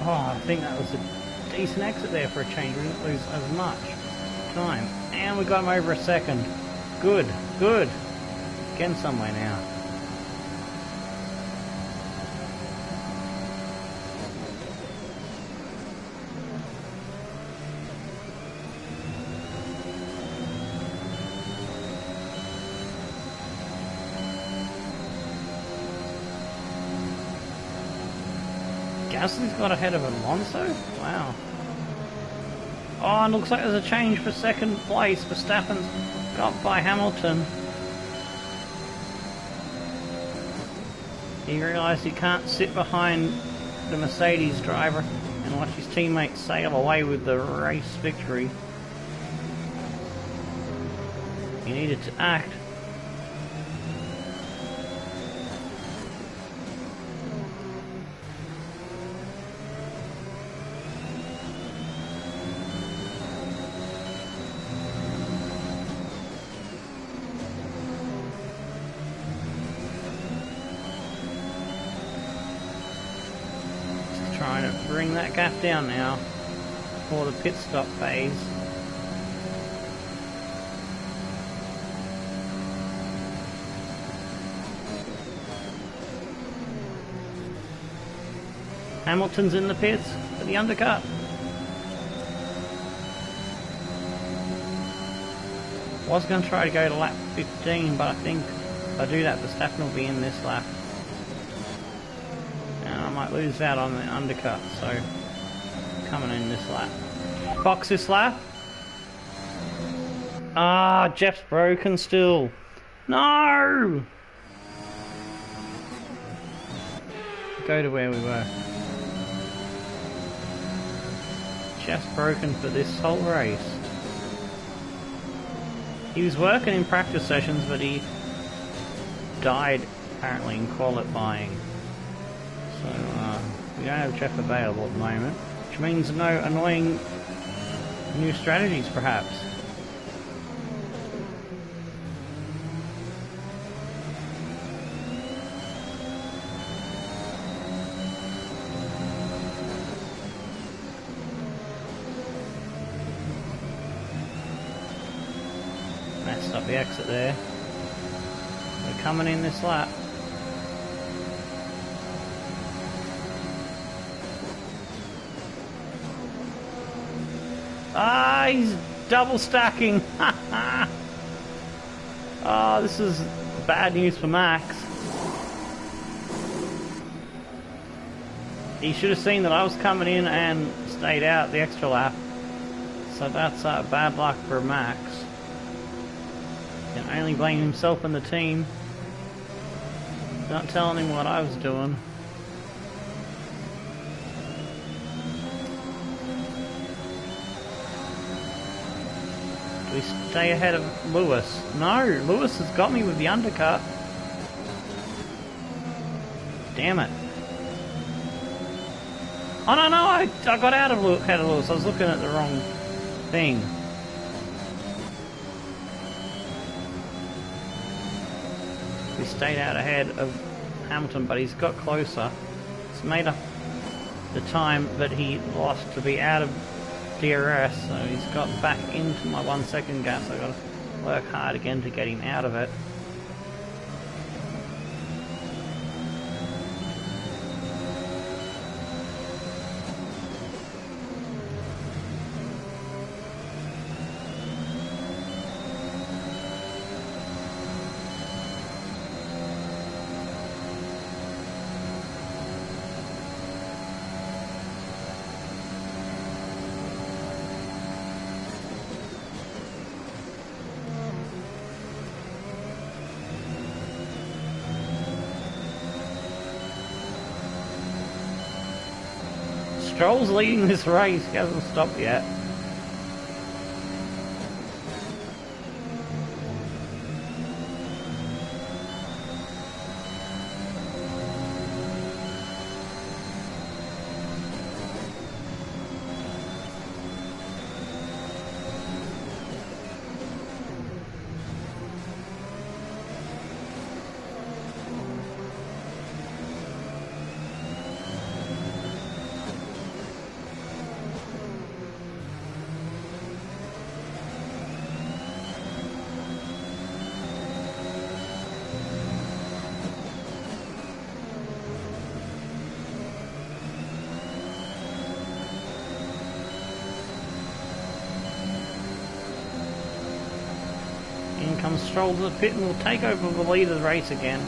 Oh, I think that was a decent exit there for a change. We didn't lose as much time. And we got him over a second. Good, good. Getting somewhere now. Gasly's got ahead of Alonso? Wow. Oh, and looks like there's a change for second place. Verstappen's got by Hamilton. He realised he can't sit behind the Mercedes driver and watch his teammates sail away with the race victory. He needed to act. Trying to bring that gap down now for the pit stop phase. Hamilton's in the pits for the undercut. Was going to try to go to lap 15, but I think if I do that, Verstappen will be in this lap. I might lose out on the undercut, so coming in this lap. Box this lap. Ah, Jeff's broken still. No! Go to where we were. Jeff's broken for this whole race. He was working in practice sessions, but he died apparently in qualifying. So, we don't have Jeff available at the moment, which means no annoying new strategies, perhaps. Messed up the exit there. We're coming in this lap. Ah, he's double stacking. Oh, this is bad news for Max. He should have seen that I was coming in and stayed out the extra lap. So that's bad luck for Max. Can only blame himself and the team. Not telling him what I was doing. We stay ahead of Lewis. No, Lewis has got me with the undercut. Damn it. Oh no, I got out of ahead of Lewis. I was looking at the wrong thing. We stayed out ahead of Hamilton, but he's got closer. He's made up the time that he lost to be out of DRS, so he's got back into my 1 second gap, so I've got to work hard again to get him out of it. Stroll's leading this race, he hasn't stopped yet. In comes Stroll to the pit and will take over the lead of the race again.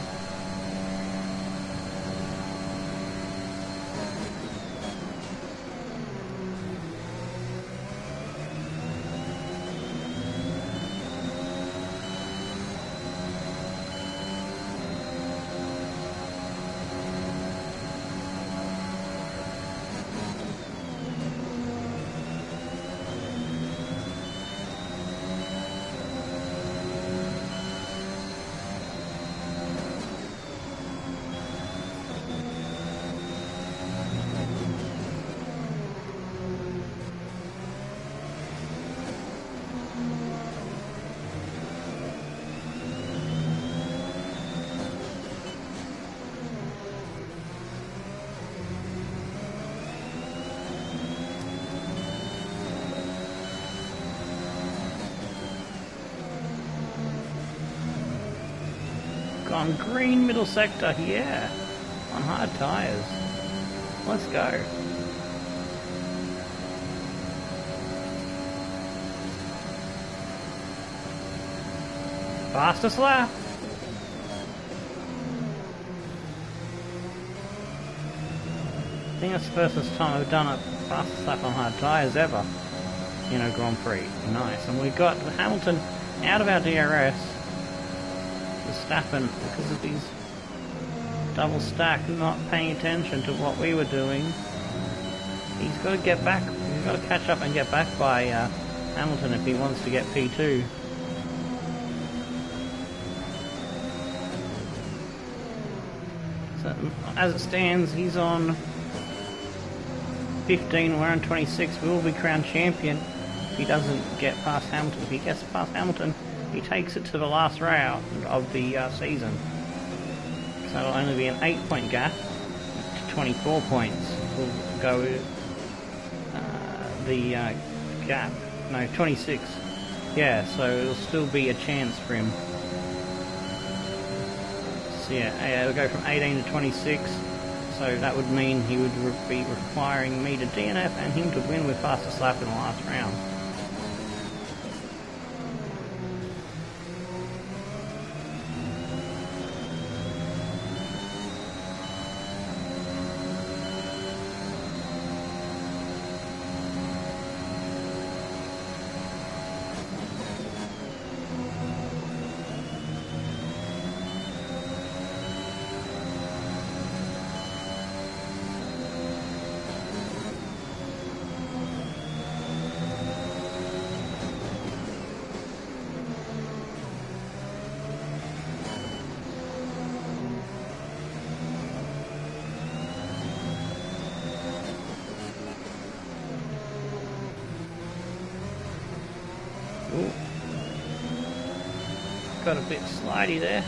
On green middle sector, yeah, on hard tyres. Let's go. Fastest lap. I think that's the first time I've done a fastest lap on hard tyres ever in a Grand Prix. Nice. And we got Hamilton out of our DRS. Verstappen, because of his double stack, not paying attention to what we were doing. He's got to get back, he's got to catch up and get back by Hamilton if he wants to get P2. So, as it stands, he's on 15, we're on 26. We will be crowned champion if he doesn't get past Hamilton. If he gets past Hamilton, he takes it to the last round of the season. So it'll only be an 8-point gap to 24 points. Will go the gap. No, 26. Yeah, so it'll still be a chance for him. So yeah, it'll go from 18 to 26. So that would mean he would be requiring me to DNF and him to win with fastest lap in the last round. Ooh. Got a bit slidey there.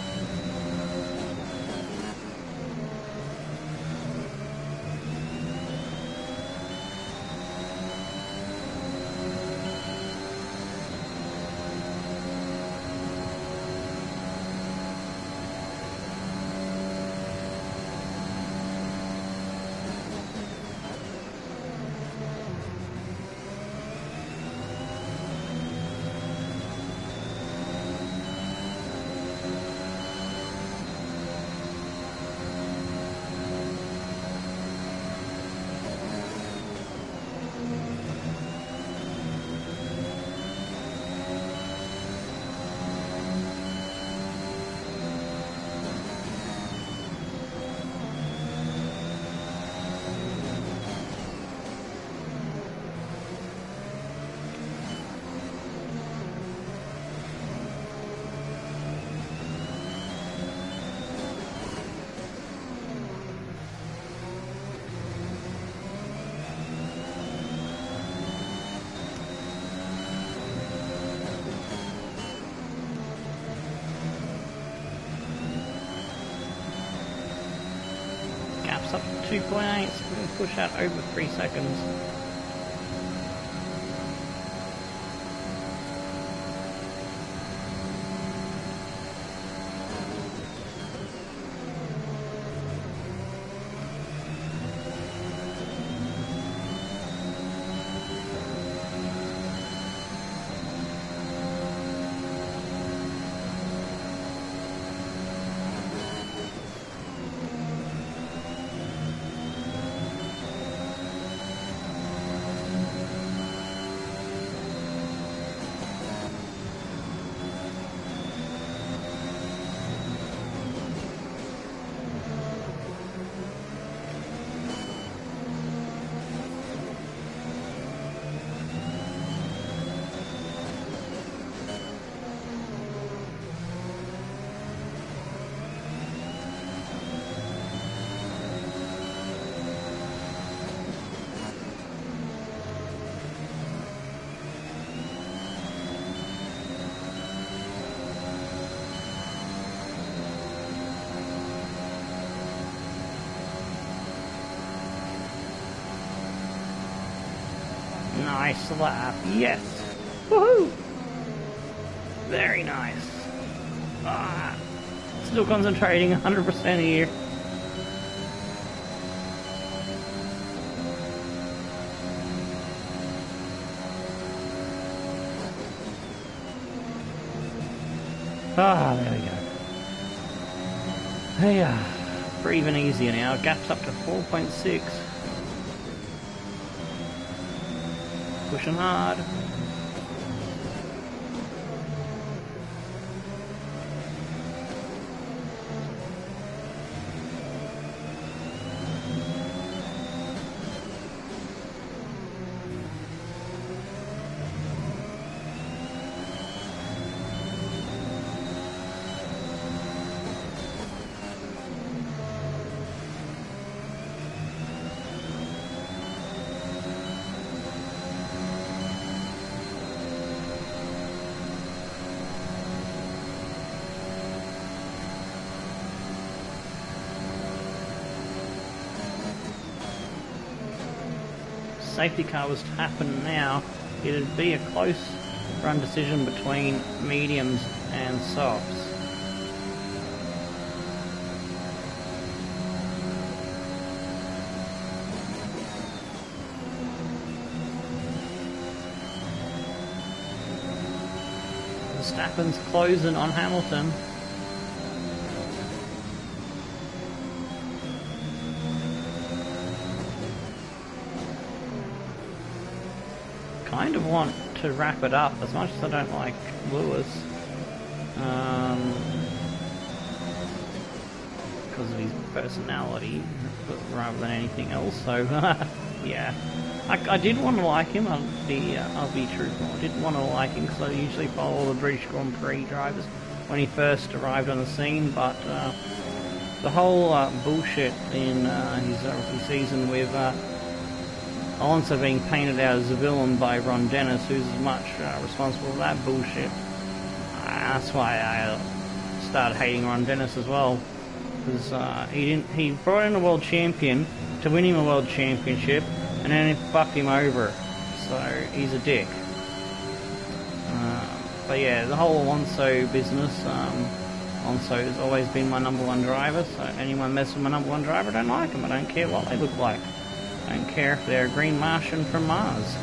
up to 2.8, so we can push out over 3 seconds. Nice lap, yes! Woohoo! Very nice. Ah, still concentrating 100% here. Ah, there we go. Hey, breathing easier now. Gap's up to 4.6. Pushing hard. Safety car was to happen now, it'd be a close run decision between mediums and softs. Verstappen's closing on Hamilton. Kind of want to wrap it up, as much as I don't like Lewis, because of his personality rather than anything else. So yeah, I did want to like him. I'll be truthful. I did want to like him because I usually follow the British Grand Prix drivers when he first arrived on the scene, but the whole bullshit in his rookie season with Alonso being painted out as a villain by Ron Dennis, who's as much responsible for that bullshit. That's why I started hating Ron Dennis as well, because he brought in a world champion to win him a world championship, and then he fucked him over. So he's a dick. But yeah, the whole Alonso business. Alonso has always been my #1 driver, so anyone messes with my #1 driver, I don't like him. I don't care what they look like. I don't care if they're a green Martian from Mars.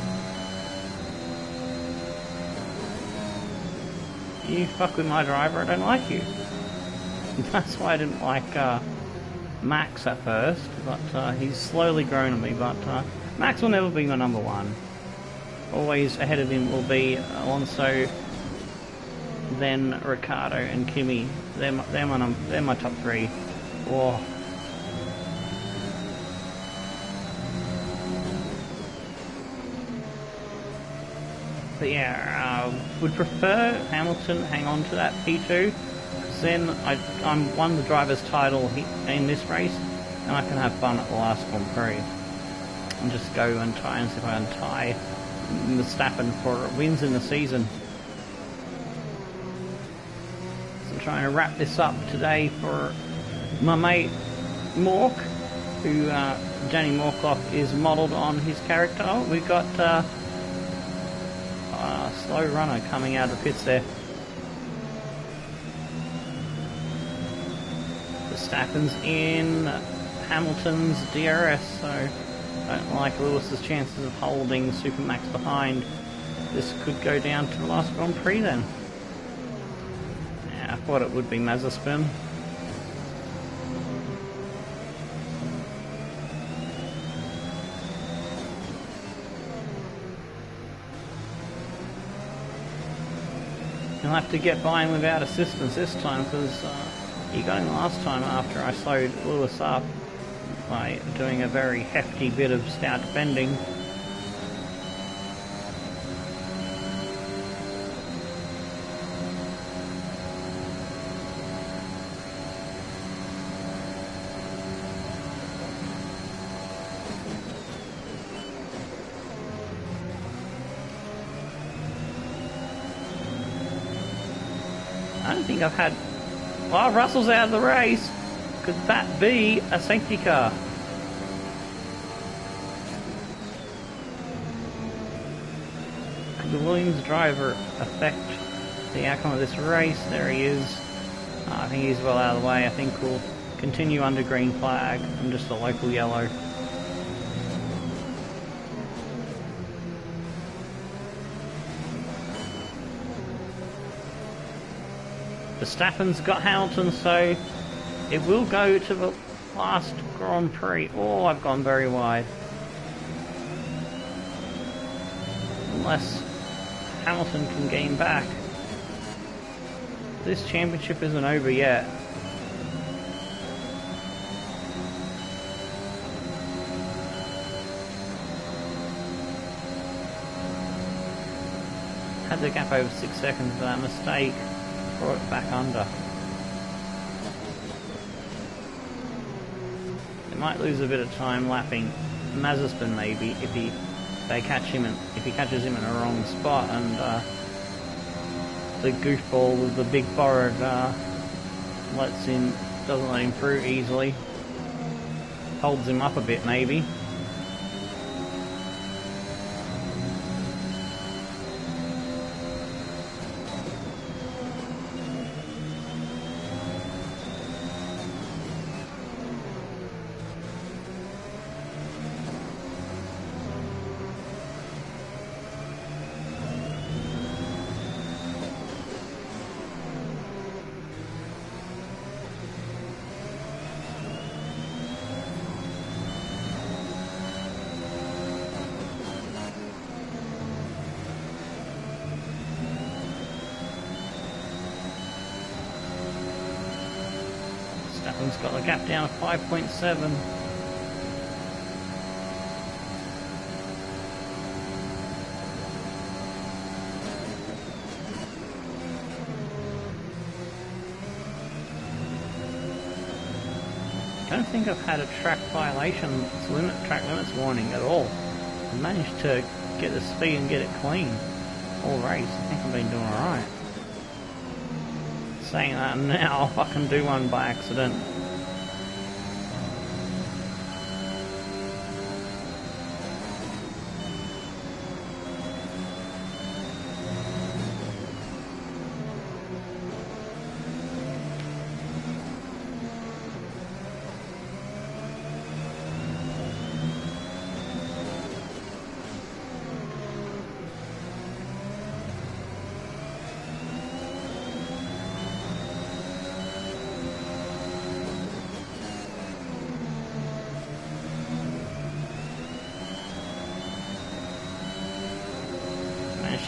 You fuck with my driver, I don't like you. That's why I didn't like Max at first, but he's slowly grown on me. But Max will never be my #1. Always ahead of him will be Alonso, then Ricciardo and Kimi. They're my top 3. Whoa. But yeah, would prefer Hamilton hang on to that P2, because then I won the driver's title in this race, and I can have fun at the last Grand Prix. And just go and try and see if I can tie Verstappen for wins in the season. So I'm trying to wrap this up today for my mate Mork. who Danny Morklock is modelled on his character. Oh, we've got Slow Runner coming out of the pits there. Verstappen's in Hamilton's DRS, so don't like Lewis's chances of holding Supermax behind. This could go down to the last Grand Prix then. Yeah, I thought it would be Mazepin. You'll have to get by him without assistance this time, because he got him last time after I slowed Lewis up by doing a very hefty bit of stout bending. I don't think I've had... Oh, Russell's out of the race. Could that be a safety car? Could the Williams driver affect the outcome of this race? There he is. I think he's well out of the way. I think we'll continue under green flag and just a local yellow. Verstappen's got Hamilton, so it will go to the last Grand Prix. Oh, I've gone very wide. Unless Hamilton can gain back. This championship isn't over yet. Had the gap over 6 seconds for that mistake. Brought it back under. They might lose a bit of time lapping Mazepin maybe if he catches him in a wrong spot, and the goofball with the big forehead doesn't let him through easily. Holds him up a bit maybe. Verstappen's got the gap down to 5.7. I don't think I've had a track violation, track limits warning at all. I managed to get the speed and get it clean all race. I think I've been doing alright. Saying that now, if I can do one by accident.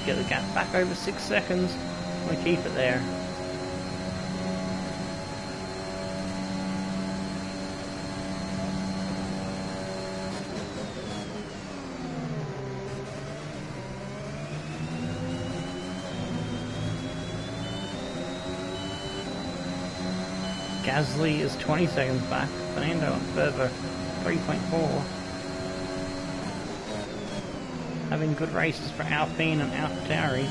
Get the gap back over 6 seconds. We keep it there. Gasly is 20 seconds back. Fernando further 3.4. Having good races for Alpine and AlphaTauri.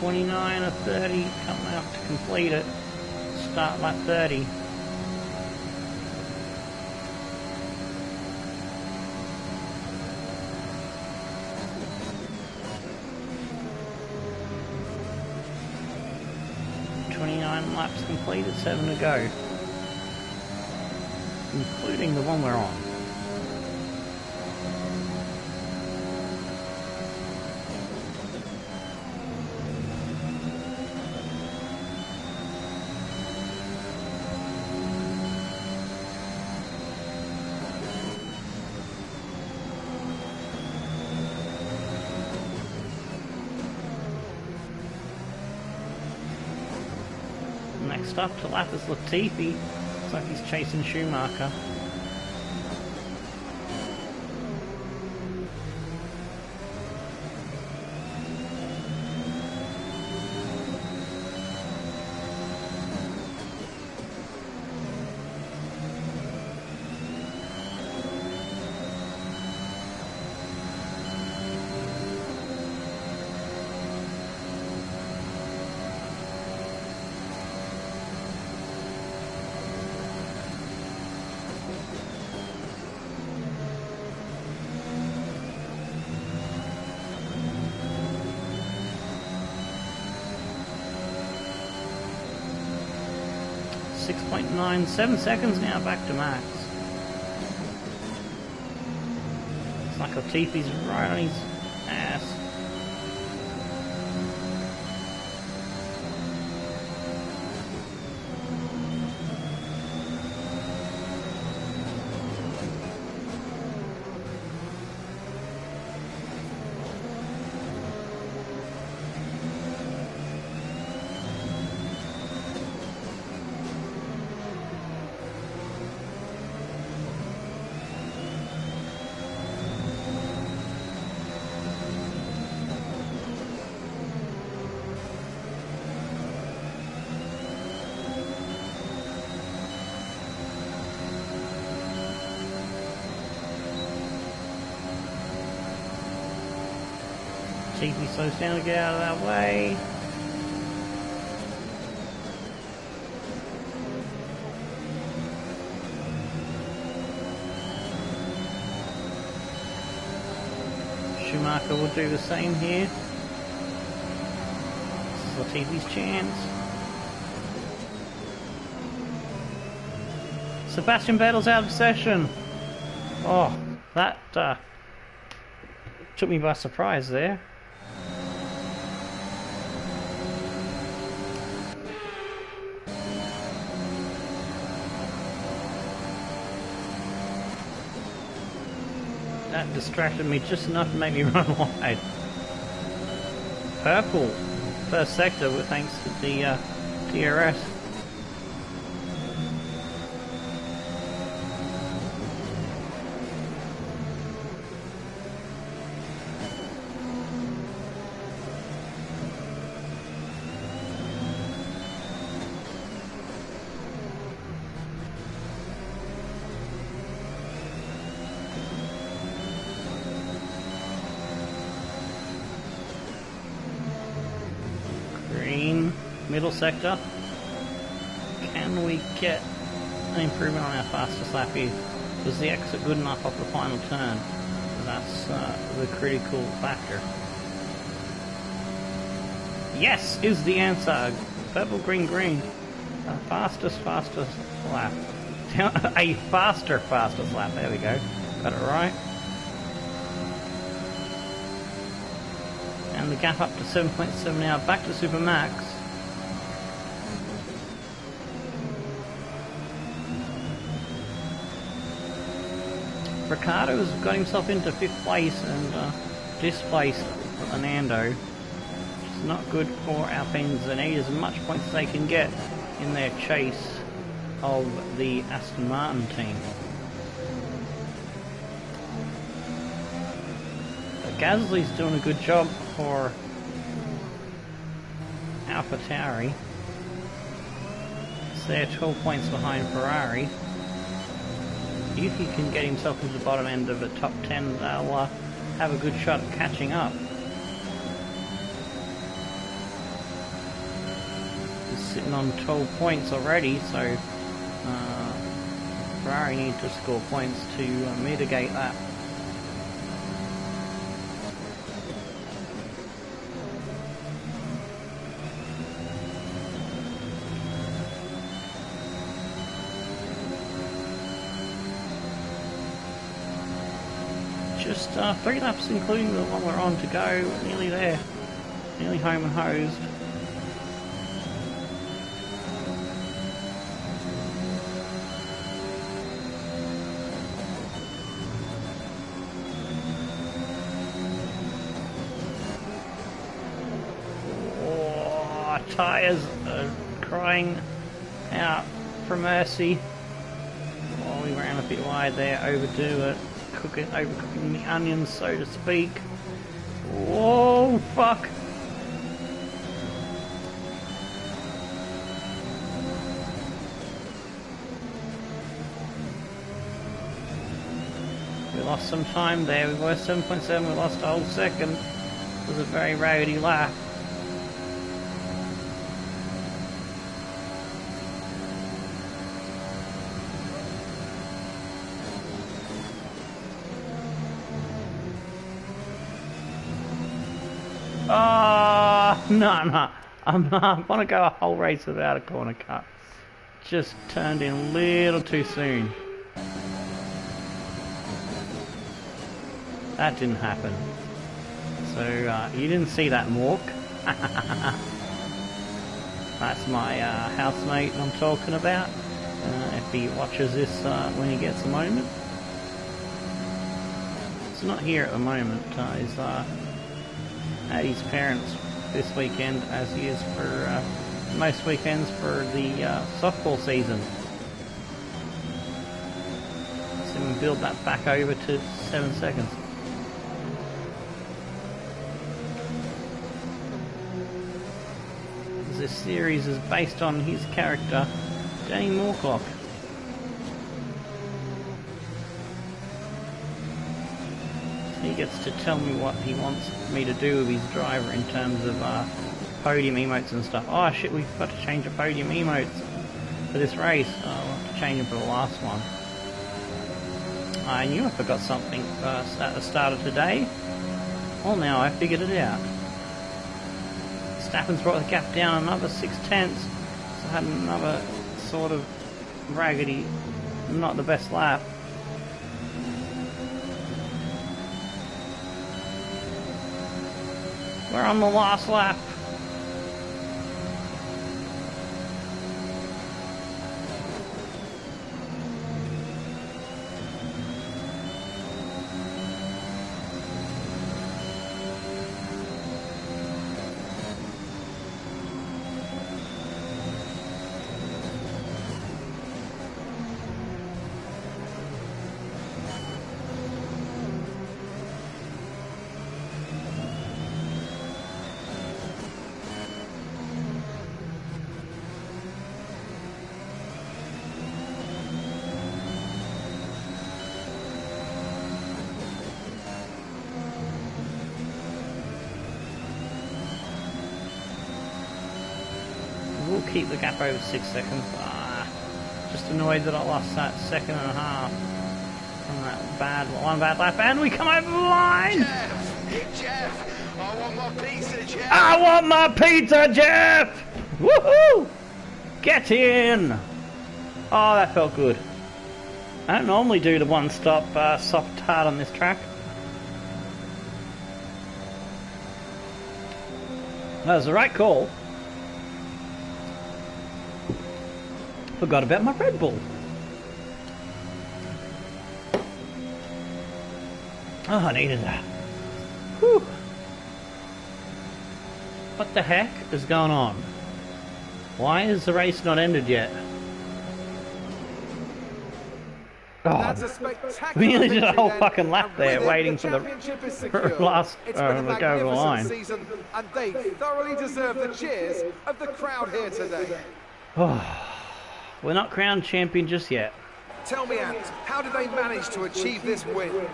29 or 30 coming up to complete it. Start lap 30. Laps completed, 7 to go, including the one we're on. Next up to lap is Latifi. Looks like he's chasing Schumacher. .97 seconds now, back to Max. Looks like Latifi's right on his ass. Latifi slows down to get out of that way. Schumacher will do the same here. This is Latifi's chance. Sebastian Vettel's out of session. Oh, that took me by surprise there. That distracted me just enough to make me run wide. Purple, first sector, thanks to the DRS. Middle sector. Can we get an improvement on our fastest lap here? Was the exit good enough off the final turn? That's the critical factor. Yes is the answer. Purple, green, green. Fastest lap. A fastest lap. There we go. Got it right. And the gap up to 7.7 now. Back to Super Max. Ricardo's got himself into 5th place and displaced Fernando. Which is not good for Alpines. They need as much points as they can get in their chase of the Aston Martin team. Gasly's doing a good job for AlphaTauri. So they're 12 points behind Ferrari. If he can get himself into the bottom end of the top 10, they'll have a good shot at catching up. is sitting on 12 points already, so Ferrari need to score points to mitigate that. Just 3 laps including the one we're on to go, nearly there, nearly home and hosed. Tyres are crying out for mercy. Oh, we ran a bit wide there, overdo it, overcooking the onions, so to speak. Whoa, fuck! We lost some time there. We were 7.7. We lost a whole second. It was a very raggedy lap. No, I want to go a whole race without a corner cut. Just turned in a little too soon. That didn't happen. So, you didn't see that, Mork. That's my housemate I'm talking about. If he watches this when he gets a moment. He's not here at the moment. He's at his parents' this weekend, as he is for most weekends for the softball season. So we build that back over to 7 seconds. This series is based on his character, Danny Morklock. He gets to tell me what he wants me to do with his driver in terms of podium emotes and stuff. Oh shit, we've got to change the podium emotes for this race. We'll have to change them for the last one. I knew I forgot something at the start of today. Well, now I figured it out. Verstappen's brought the gap down another 0.6, so had another sort of raggedy, not the best lap. We're on the last lap. We'll keep the gap over 6 seconds. Just annoyed that I lost that 1.5 seconds from that one bad lap, and we come over the line! Jeff, I want my pizza, Jeff! I want my pizza, Jeff! Woohoo! Get in! Oh, that felt good. I don't normally do the one-stop soft hard on this track. That was the right call. Forgot about my Red Bull. Oh, I needed that. Whew. What the heck is going on? Why is the race not ended yet? That's a Oh, spectacular we nearly did a whole victory fucking then, lap and there with it, waiting for the championship is secured. last It's been a to go over the line. magnificent season, and they thoroughly deserve the cheers of the crowd here today. We're not crowned champion just yet. Tell me, Ant, how did they manage to achieve this win?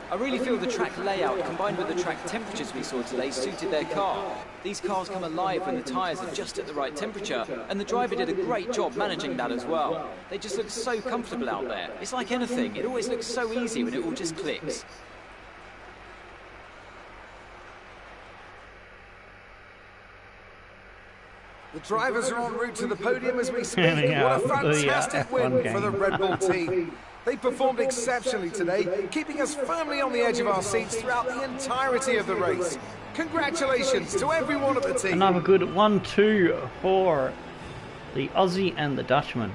I really feel the track layout combined with the track temperatures we saw today suited their car. These cars come alive when the tyres are just at the right temperature, and the driver did a great job managing that as well. They just look so comfortable out there. It's like anything, it always looks so easy when it all just clicks. The drivers are en route to the podium as we speak. What a fantastic win for the Red Bull team. They performed exceptionally today, keeping us firmly on the edge of our seats throughout the entirety of the race. Congratulations to everyone at the team. Another good 1-2 for the Aussie and the Dutchman.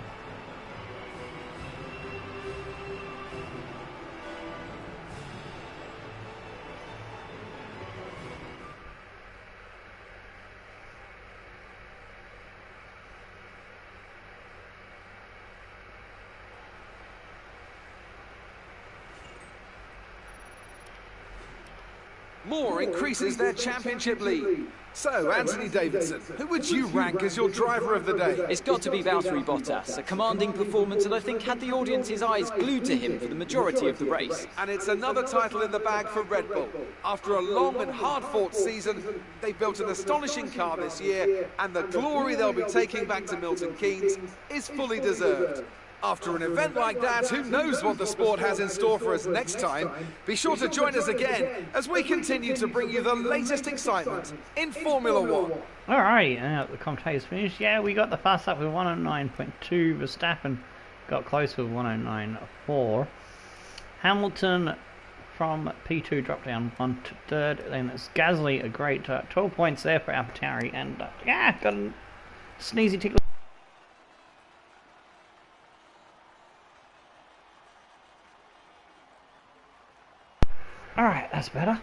Moore increases their championship lead. So, Anthony Davidson, who would you rank as your driver of the day? It's got to be Valtteri Bottas, a commanding performance that I think had the audience's eyes glued to him for the majority of the race. And it's another title in the bag for Red Bull. After a long and hard-fought season, they built an astonishing car this year, and the glory they'll be taking back to Milton Keynes is fully deserved. After an event like that, who knows what the sport has in store for us next time? Be sure to join us again as we continue to bring you the latest excitement in Formula One. Alright, the commentator's finished. Yeah, we got the fast lap with 109.2. Verstappen got close with 109.4. Hamilton from P2 dropped down 1 to 3rd. Then it's Gasly, a great 12 points there for AlphaTauri. And yeah, got a sneezy tickle. Alright, that's better.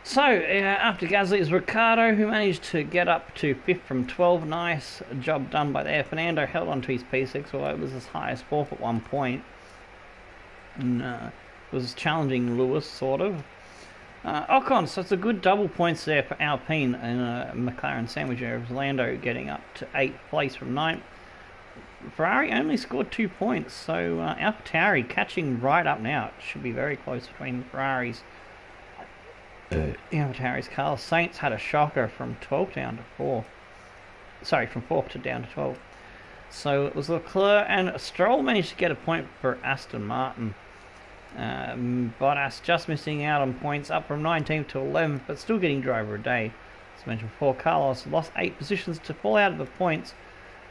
So, after Gasly is Ricciardo, who managed to get up to 5th from 12. Nice job done by there. Fernando held on to his P6, although it was as high as 4th at one point. And was challenging Lewis, sort of. Ocon, so it's a good double points there for Alpine and McLaren sandwich there. Lando getting up to 8th place from 9th. Ferrari only scored 2 points, so AlphaTauri catching right up now. It should be very close between the Ferraris. AlphaTauri's Carlos Sainz had a shocker from 12th down to 4th. Sorry, from 4th to down to 12th. So it was Leclerc and Stroll managed to get a point for Aston Martin. Bottas just missing out on points, up from 19th to 11th, but still getting driver a day. As mentioned before, Carlos lost 8 positions to fall out of the points.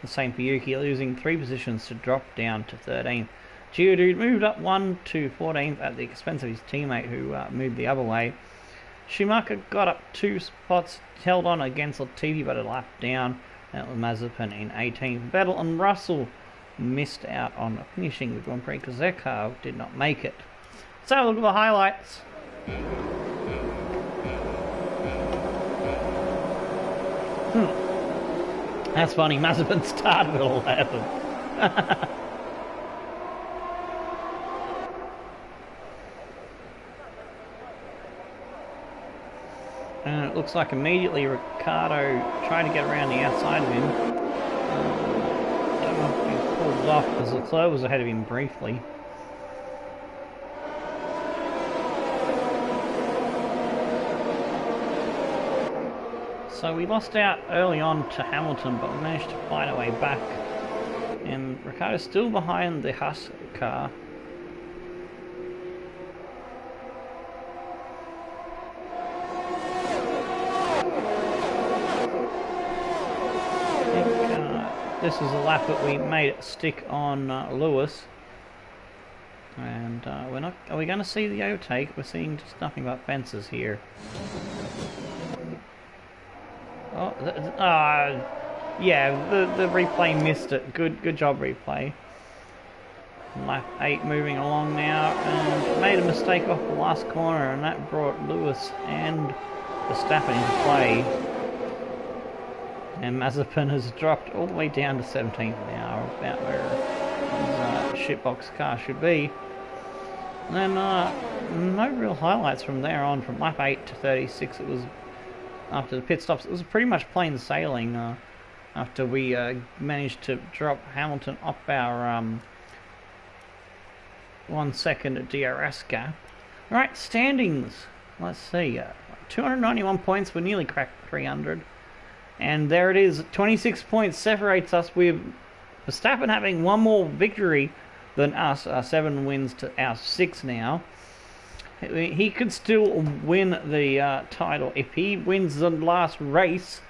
The same for Yuki, losing 3 positions to drop down to 13th. Geodude moved up 1 to 14th at the expense of his teammate who moved the other way. Schumacher got up 2 spots, held on against Latifi but a lap down. That was Mazepin in 18th. Vettel and Russell missed out on finishing the Grand Prix because their car did not make it. So look at the highlights. That's funny, Mazepin started at 11. And it looks like immediately Ricciardo tried to get around the outside of him. I don't know if he pulled off because Leclerc was ahead of him briefly. So we lost out early on to Hamilton, but we managed to fight our way back. And Ricciardo's still behind the Haas car. I think this is a lap that we made it stick on Lewis. And we're not. Are we going to see the overtake? We're seeing just nothing but fences here. Oh, yeah, the replay missed it. Good job, replay. Lap 8 moving along now, and made a mistake off the last corner, and that brought Lewis and Verstappen into play. And Mazepin has dropped all the way down to 17th now, about where his shitbox car should be. And then no real highlights from there on, from lap 8 to 36. It was after the pit stops. It was pretty much plain sailing after we managed to drop Hamilton off our 1 second DRS gap. Right, standings. Let's see. 291 points. We're nearly cracked 300. And there it is. 26 points separates us with Verstappen having one more victory than us. 7 wins to our 6 now. He could still win the title. If he wins the last race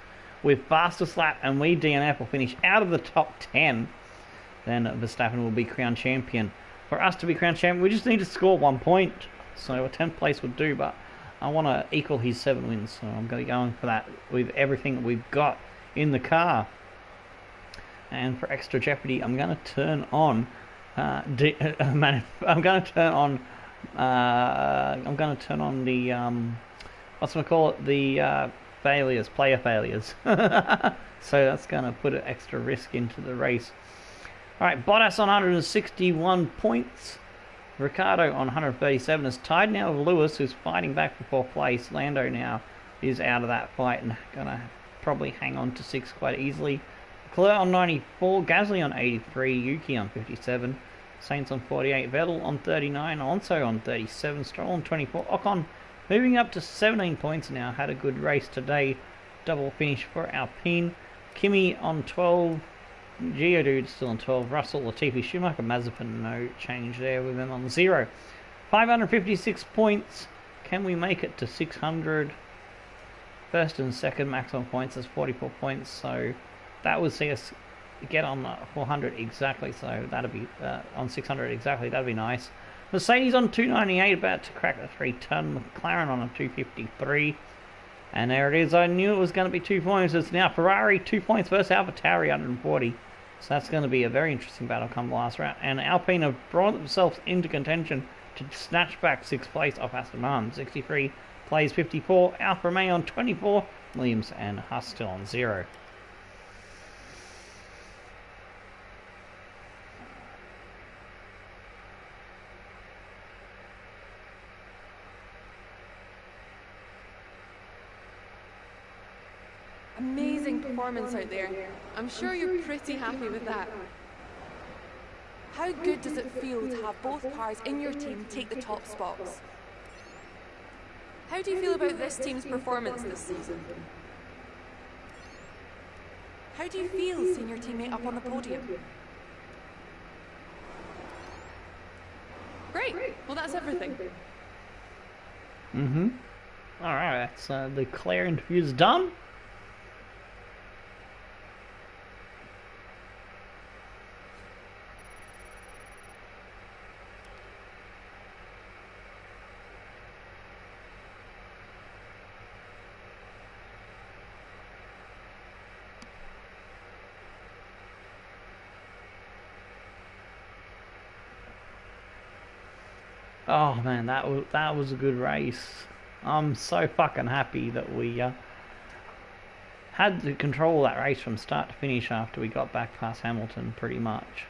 with fastest lap and we DNF will finish out of the top 10, then Verstappen will be crowned champion. For us to be crowned champion, we just need to score 1 point. So a 10th place would do, but I want to equal his 7 wins. So I'm going to be going for that with everything that we've got in the car. And for extra jeopardy, I'm going to turn on I'm going to turn on the what's it call it, the player failures. So that's going to put an extra risk into the race. Alright, Bottas on 161 points. Ricciardo on 137 is tied now with Lewis, who's fighting back for 4th place. Lando now is out of that fight and going to probably hang on to 6 quite easily. Leclerc on 94, Gasly on 83, Yuki on 57, Sainz on 48, Vettel on 39, Alonso on 37, Stroll on 24, Ocon moving up to 17 points now. Had a good race today, double finish for Alpine. Kimi on 12, Geodude still on 12, Russell, Latifi, Schumacher, Mazepin, no change there with them on 0. 556 points. Can we make it to 600? First and second maximum points is 44 points, so that would see us get on 400 exactly, so that'd be on 600 exactly, that'd be nice. Mercedes on 298, about to crack the 3-ton. McLaren on a 253. And there it is. I knew it was going to be 2 points. It's now Ferrari 2 points versus AlphaTauri 140. So that's going to be a very interesting battle come the last round. And Alpine have brought themselves into contention to snatch back 6th place off Aston Martin. 63 plays 54. Alfa Romeo on 24. Williams and Haas still on 0. Amazing performance out there. I'm sure you're pretty happy with that. How good does it feel to have both cars in your team take the top spots? How do you feel about this team's performance this season? How do you feel seeing your teammate up on the podium? Great. Well, that's everything. Alright, that's the Claire interview's done. Oh man, that was a good race. I'm so fucking happy that we had to control that race from start to finish after we got back past Hamilton, pretty much.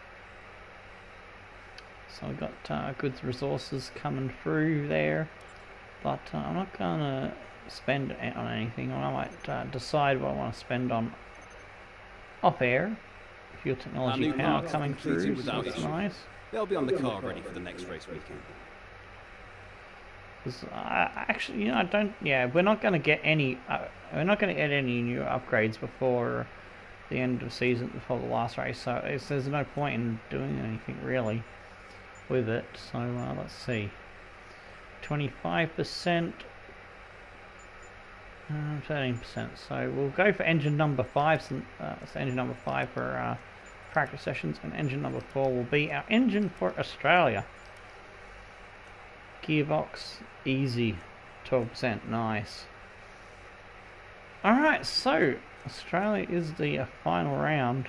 So we got good resources coming through there, but I'm not gonna spend it on anything. I might decide what I want to spend on off air. Fuel technology power coming through, so that's nice. They'll be on the car ready for the next race weekend. Actually, you know, I don't. Yeah, we're not going to get any. We're not going to get any new upgrades before the end of the season, before the last race. So there's no point in doing anything really with it. So let's see. 25%, 13%. So we'll go for engine number 5. So engine number 5 for practice sessions, and engine number 4 will be our engine for Australia. Gearbox, easy, 12%, nice. Alright, so Australia is the final round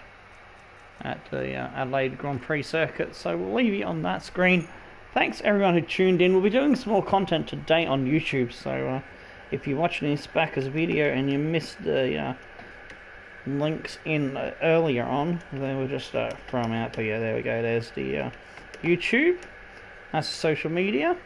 at the Adelaide Grand Prix circuit, so we'll leave you on that screen. Thanks everyone who tuned in. We'll be doing some more content today on YouTube, so if you're watching this back as a video and you missed the links in earlier on, then we'll just throw them out for you. There we go, there's the YouTube, that's social media.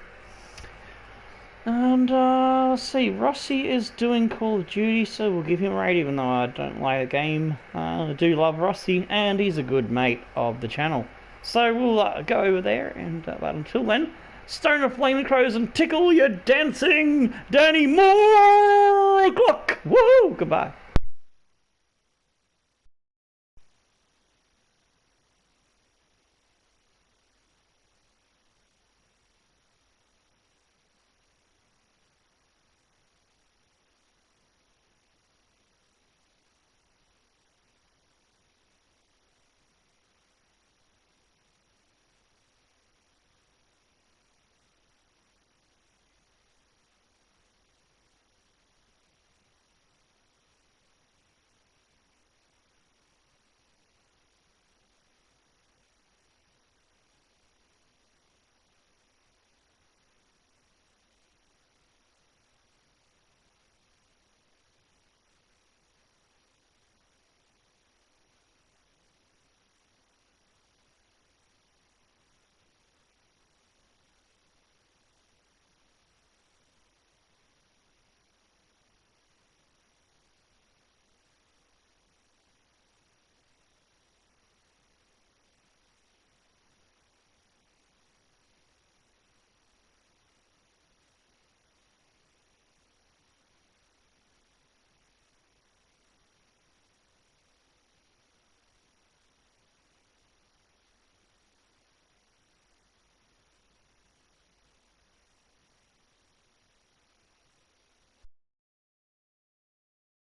And let's see, Rossi is doing Call of Duty, so we'll give him a raid, even though I don't like the game. I do love Rossi, and he's a good mate of the channel. So we'll go over there, and but until then, Stone of flaming crows and tickle your dancing Danny Morklocks. Woo! Goodbye.